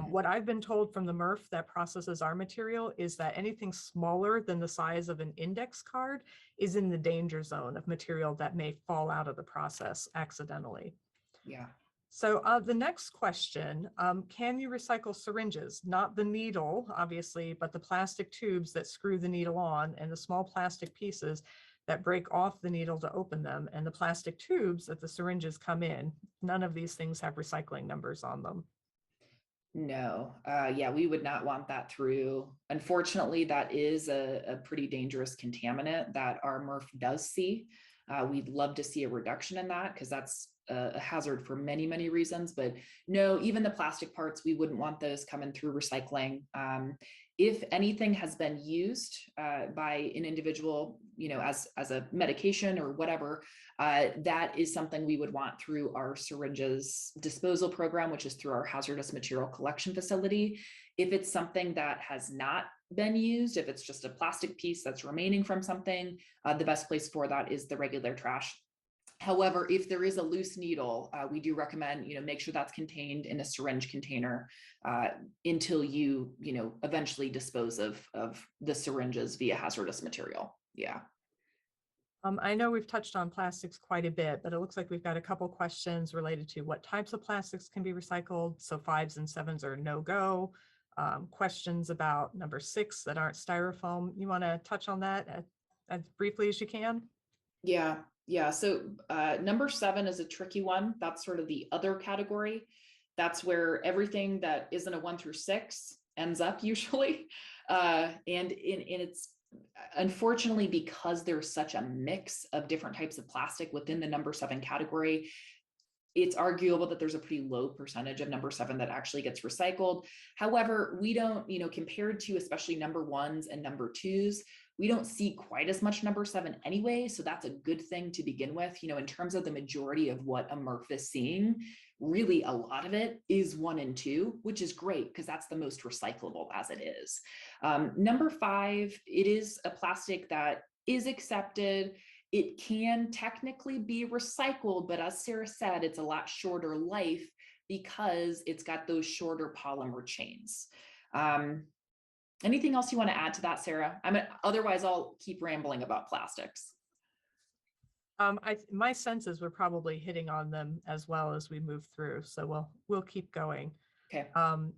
What I've been told from the MRF that processes our material is that anything smaller than the size of an index card is in the danger zone of material that may fall out of the process accidentally. Yeah. So the next question, can you recycle syringes? Not the needle, obviously, but the plastic tubes that screw the needle on and the small plastic pieces that break off the needle to open them and the plastic tubes that the syringes come in. None of these things have recycling numbers on them. No, yeah, we would not want that through. Unfortunately, that is a pretty dangerous contaminant that our MRF does see. We'd love to see a reduction in that because that's a hazard for many, many reasons. But no, even the plastic parts, we wouldn't want those coming through recycling. If anything has been used by an individual, as a medication or whatever, that is something we would want through our syringes disposal program, which is through our hazardous material collection facility. If it's something that has not been used, if it's just a plastic piece that's remaining from something, the best place for that is the regular trash. However, if there is a loose needle, we do recommend, make sure that's contained in a syringe container until you, eventually dispose of the syringes via hazardous material. Yeah. I know we've touched on plastics quite a bit, but it looks like we've got a couple questions related to what types of plastics can be recycled. So 5s and 7s are no go. Questions about number 6 that aren't styrofoam. You want to touch on that as briefly as you can? Yeah. Yeah. So number 7 is a tricky one. That's sort of the other category. That's where everything that isn't a 1 through 6 ends up usually. And it's unfortunately, because there's such a mix of different types of plastic within the number 7 category, it's arguable that there's a pretty low percentage of number 7 that actually gets recycled. However, we don't, compared to especially number 1s and number 2s, we don't see quite as much number 7 anyway. So that's a good thing to begin with. In terms of the majority of what a MRF is seeing, really a lot of it is 1 and 2, which is great because that's the most recyclable as it is. Number 5, it is a plastic that is accepted. It can technically be recycled, but as Sarah said, it's a lot shorter life because it's got those shorter polymer chains. Anything else you want to add to that, Sarah? Otherwise, I'll keep rambling about plastics. My sense is we're probably hitting on them as well as we move through, so we'll keep going. Okay.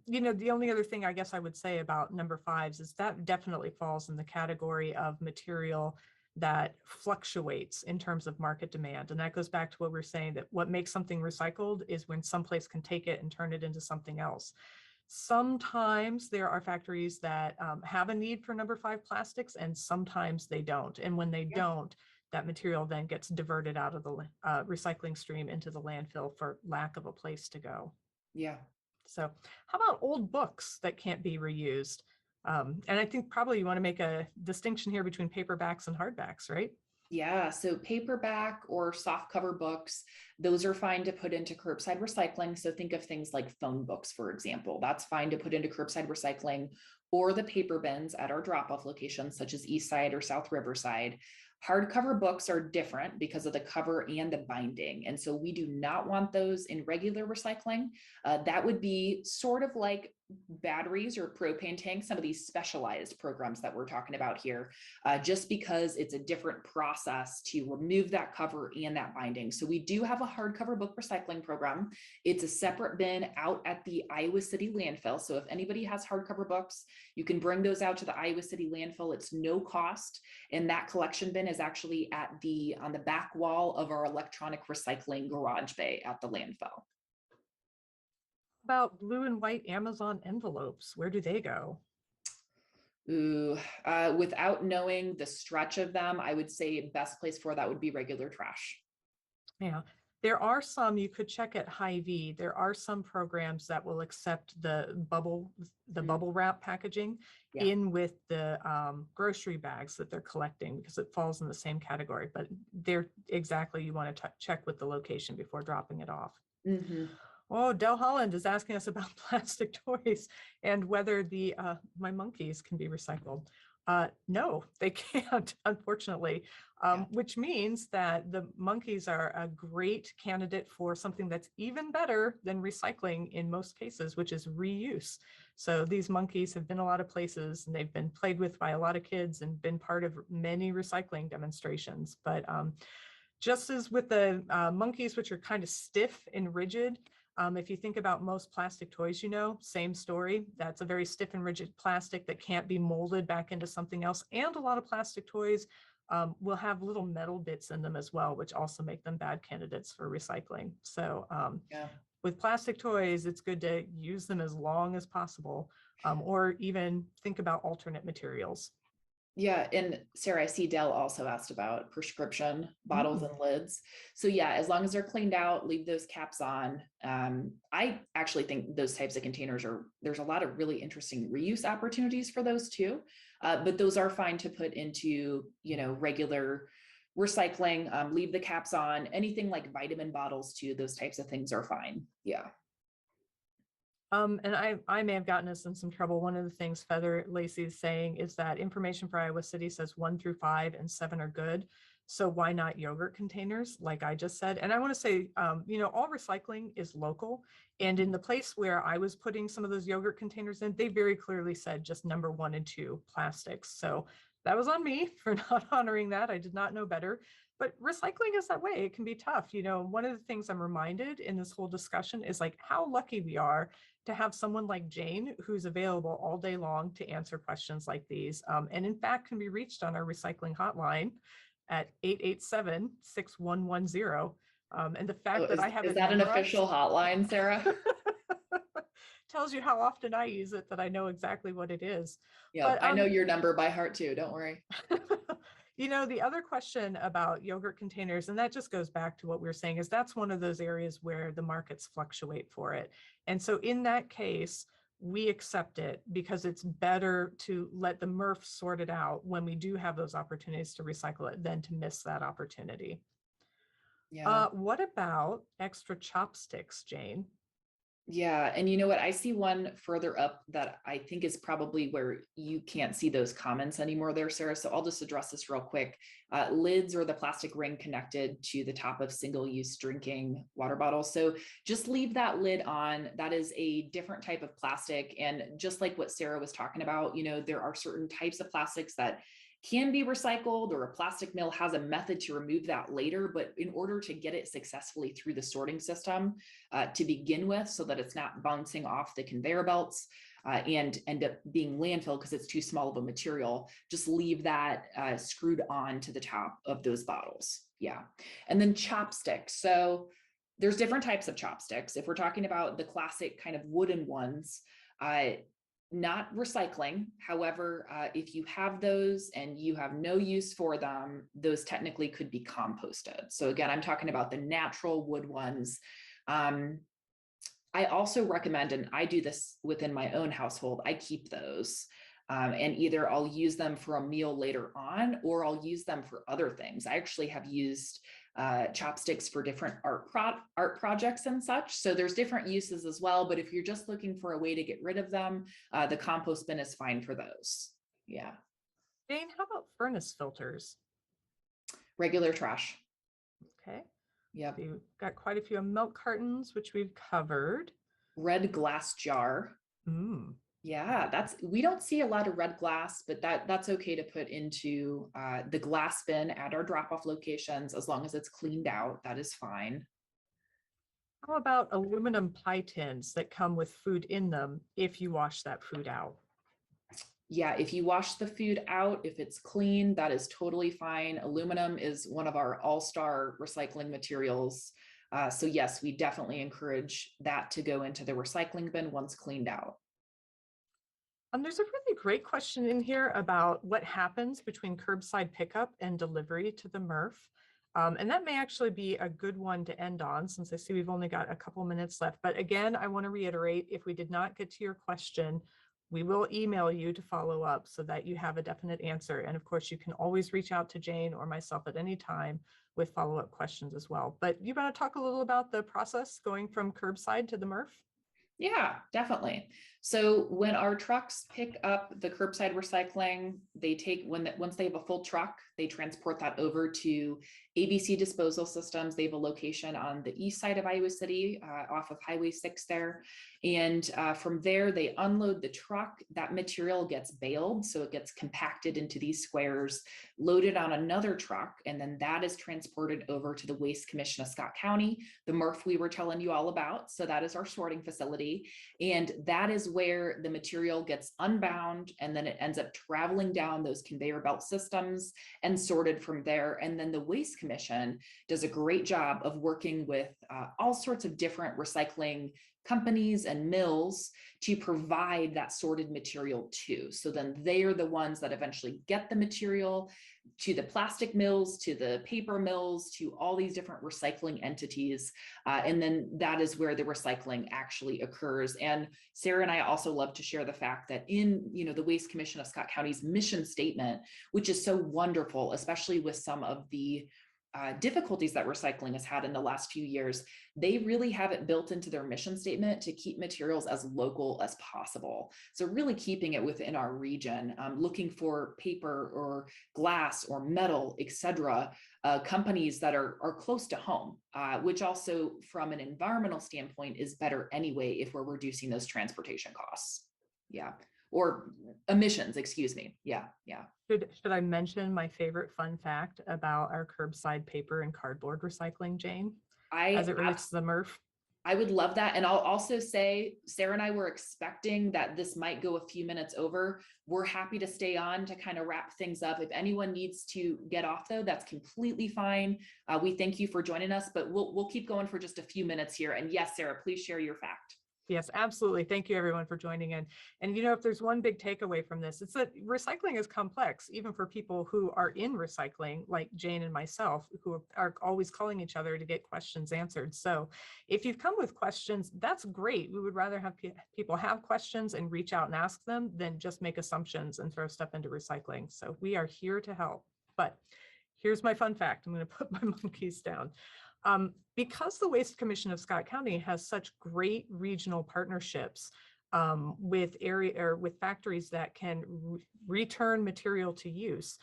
The only other thing I guess I would say about number 5s is that definitely falls in the category of material that fluctuates in terms of market demand. And that goes back to what we're saying, that what makes something recycled is when someplace can take it and turn it into something else. Sometimes there are factories that have a need for number 5 plastics, and sometimes they don't. And when they don't, that material then gets diverted out of the recycling stream into the landfill for lack of a place to go. Yeah. So how about old books that can't be reused? And I think probably you want to make a distinction here between paperbacks and hardbacks, right? Yeah, so paperback or soft cover books, those are fine to put into curbside recycling. So think of things like phone books, for example. That's fine to put into curbside recycling, or the paper bins at our drop-off locations, such as Eastside or South Riverside. Hardcover books are different because of the cover and the binding. And so we do not want those in regular recycling. That would be sort of like batteries or propane tanks, some of these specialized programs that we're talking about here, just because it's a different process to remove that cover and that binding. So we do have a hardcover book recycling program. It's a separate bin out at the Iowa City landfill. So if anybody has hardcover books, you can bring those out to the Iowa City landfill. It's no cost. And that collection bin is actually on the back wall of our electronic recycling garage bay at the landfill. About blue and white Amazon envelopes, where do they go? Ooh, without knowing the stretch of them, I would say best place for that would be regular trash. Yeah, there are some, you could check at Hy-Vee. There are some programs that will accept the bubble wrap packaging in with the grocery bags that they're collecting, because it falls in the same category, but they're exactly, you want to check with the location before dropping it off. Mm-hmm. Oh, Del Holland is asking us about plastic toys and whether my monkeys can be recycled. No, they can't, unfortunately, which means that the monkeys are a great candidate for something that's even better than recycling in most cases, which is reuse. So these monkeys have been a lot of places, and they've been played with by a lot of kids and been part of many recycling demonstrations. But just as with the monkeys, which are kind of stiff and rigid, if you think about most plastic toys, same story. That's a very stiff and rigid plastic that can't be molded back into something else. And a lot of plastic toys will have little metal bits in them as well, which also make them bad candidates for recycling. So with plastic toys, it's good to use them as long as possible, or even think about alternate materials. Yeah, and Sarah, I see Dell also asked about prescription bottles and lids. So yeah, as long as they're cleaned out, leave those caps on. I actually think those types of containers there's a lot of really interesting reuse opportunities for those too. But those are fine to put into, regular recycling, leave the caps on. Anything like vitamin bottles too, those types of things are fine. Yeah. And I may have gotten us in some trouble. One of the things Feather Lacey is saying is that information for Iowa City says 1 through 5 and 7 are good. So why not yogurt containers, like I just said? And I want to say, all recycling is local. And in the place where I was putting some of those yogurt containers in, they very clearly said just number 1 and 2 plastics. So that was on me for not honoring that. I did not know better. But recycling is that way. It can be tough. One of the things I'm reminded in this whole discussion is like how lucky we are to have someone like Jane who's available all day long to answer questions like these, and in fact can be reached on our recycling hotline at 887-6110. And the Oh, fact that I have is it that an memorized official hotline, Sarah? tells you how often I use it, that I know exactly what it is. Yep, But I know your number by heart too, don't worry. the other question about yogurt containers, and that just goes back to what we were saying, is that's one of those areas where the markets fluctuate for it. And so in that case, we accept it because it's better to let the MRF sort it out when we do have those opportunities to recycle it than to miss that opportunity. Yeah. What about extra chopsticks, Jane? Yeah, and you know what? I see one further up that I think is probably where you can't see those comments anymore there, Sarah. So I'll just address this real quick. Lids or the plastic ring connected to the top of single-use drinking water bottles. So just leave that lid on. That is a different type of plastic. And just like what Sarah was talking about, there are certain types of plastics that can be recycled, or a plastic mill has a method to remove that later. But in order to get it successfully through the sorting system to begin with, so that it's not bouncing off the conveyor belts and end up being landfill because it's too small of a material, just leave that screwed on to the top of those bottles. Yeah. And then chopsticks. So there's different types of chopsticks. If we're talking about the classic kind of wooden ones, not recycling. However, if you have those and you have no use for them, those technically could be composted. So again, I'm talking about the natural wood ones. I also recommend, and I do this within my own household, I keep those. And either I'll use them for a meal later on, or I'll use them for other things. I actually have used chopsticks for different art projects and such. So there's different uses as well. But if you're just looking for a way to get rid of them, the compost bin is fine for those. Yeah. Jane, how about furnace filters? Regular trash. Okay. Yep. So you've got quite a few milk cartons, which we've covered. Red glass jar. Mm. Yeah, we don't see a lot of red glass, but that's okay to put into the glass bin at our drop-off locations as long as it's cleaned out. That is fine. How about aluminum pie tins that come with food in them if you wash that food out? Yeah, if you wash the food out, if it's clean, that is totally fine. Aluminum is one of our all-star recycling materials. So yes, we definitely encourage that to go into the recycling bin once cleaned out. There's a really great question in here about what happens between curbside pickup and delivery to the MRF. And that may actually be a good one to end on, since I see we've only got a couple minutes left. But again, I want to reiterate, if we did not get to your question, we will email you to follow up so that you have a definite answer. And of course, you can always reach out to Jane or myself at any time with follow-up questions as well. But you want to talk a little about the process going from curbside to the MRF? Yeah, definitely. So when our trucks pick up the curbside recycling, once they have a full truck, they transport that over to ABC Disposal Systems. They have a location on the east side of Iowa City, off of Highway 6 there. And from there, they unload the truck. That material gets baled, so it gets compacted into these squares, loaded on another truck, and then that is transported over to the Waste Commission of Scott County, the MRF we were telling you all about. So that is our sorting facility. And that is where the material gets unbound, and then it ends up traveling down those conveyor belt systems and sorted from there. And then the Waste Commission does a great job of working with all sorts of different recycling companies and mills to provide that sorted material too. So then they are the ones that eventually get the material to the plastic mills, to the paper mills, to all these different recycling entities. And then that is where the recycling actually occurs. And Sarah and I also love to share the fact that in the Waste Commission of Scott County's mission statement, which is so wonderful, especially with some of the difficulties that recycling has had in the last few years, they really have it built into their mission statement to keep materials as local as possible. So really keeping it within our region, looking for paper or glass or metal, etc., companies that are close to home, which also from an environmental standpoint is better anyway if we're reducing those transportation costs. Yeah. Or emissions, excuse me. Yeah. Should I mention my favorite fun fact about our curbside paper and cardboard recycling, Jane, as it relates to the MRF? I would love that. And I'll also say, Sarah and I were expecting that this might go a few minutes over. We're happy to stay on to kind of wrap things up. If anyone needs to get off though, that's completely fine. We thank you for joining us, but we'll keep going for just a few minutes here. And yes, Sarah, please share your fact. Yes, absolutely. Thank you everyone for joining in. And if there's one big takeaway from this, it's that recycling is complex, even for people who are in recycling, like Jane and myself, who are always calling each other to get questions answered. So if you've come with questions, that's great. We would rather have people have questions and reach out and ask them than just make assumptions and throw stuff into recycling. So we are here to help. But here's my fun fact. I'm going to put my monkeys down. Because the Waste Commission of Scott County has such great regional partnerships with factories that can return material to use,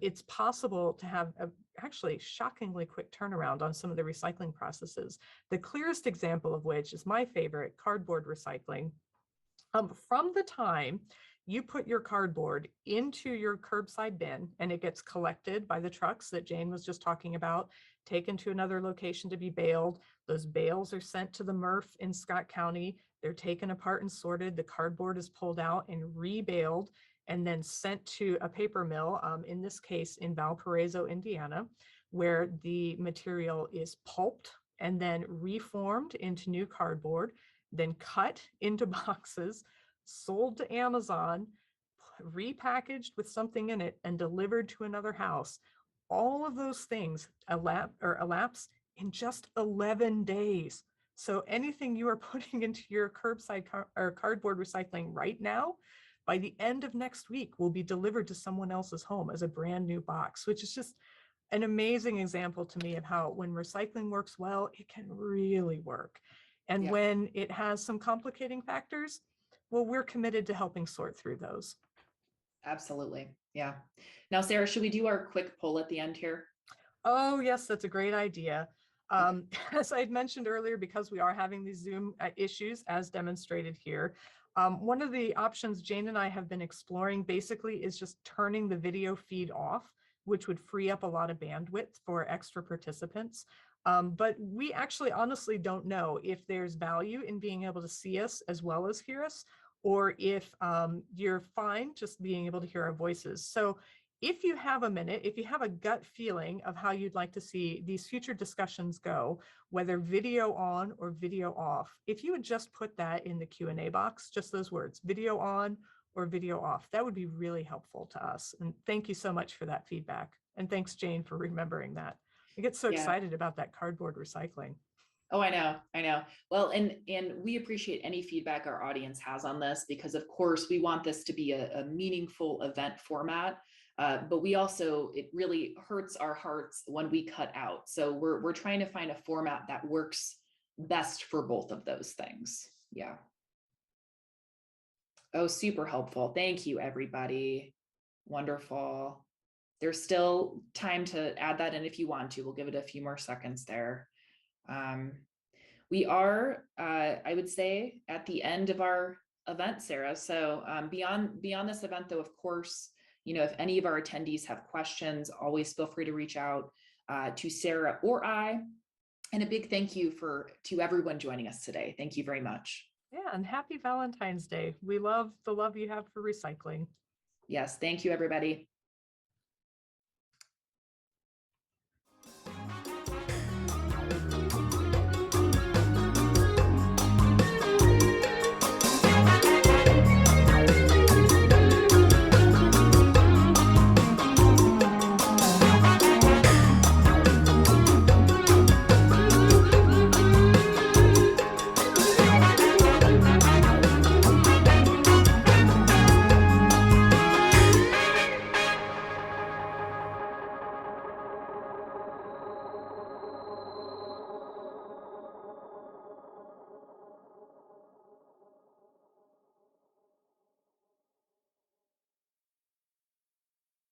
it's possible to have a actually shockingly quick turnaround on some of the recycling processes. The clearest example of which is my favorite, cardboard recycling. From the time you put your cardboard into your curbside bin and it gets collected by the trucks that Jane was just talking about, taken to another location to be baled. Those bales are sent to the MRF in Scott County. They're taken apart and sorted. The cardboard is pulled out and rebaled and then sent to a paper mill, in this case in Valparaiso, Indiana, where the material is pulped and then reformed into new cardboard, then cut into boxes, sold to Amazon, repackaged with something in it, and delivered to another house. All of those things elapse in just 11 days. So anything you are putting into your curbside or cardboard recycling right now, by the end of next week, will be delivered to someone else's home as a brand new box, which is just an amazing example to me of how when recycling works well, it can really work. And when it has some complicating factors, well, we're committed to helping sort through those. Absolutely. Yeah. Now, Sarah, should we do our quick poll at the end here? Oh, yes, that's a great idea. As I had mentioned earlier, because we are having these Zoom issues as demonstrated here, one of the options Jane and I have been exploring basically is just turning the video feed off, which would free up a lot of bandwidth for extra participants. But we actually honestly don't know if there's value in being able to see us as well as hear us, or if you're fine just being able to hear our voices. So if you have a minute, if you have a gut feeling of how you'd like to see these future discussions go, whether video on or video off, if you would just put that in the Q&A box, just those words, video on or video off, that would be really helpful to us. And thank you so much for that feedback. And thanks, Jane, for remembering that. I get so excited about that cardboard recycling. Oh, I know. Well, and we appreciate any feedback our audience has on this, because of course we want this to be a meaningful event format. But we also, it really hurts our hearts when we cut out. So we're trying to find a format that works best for both of those things. Yeah. Oh, super helpful. Thank you, everybody. Wonderful. There's still time to add that in if you want to. We'll give it a few more seconds there. We are, I would say, at the end of our event, Sarah. So beyond this event, though, of course, if any of our attendees have questions, always feel free to reach out to Sarah or I. And a big thank you to everyone joining us today. Thank you very much. Yeah, and happy Valentine's Day. We love the love you have for recycling. Yes, thank you, everybody.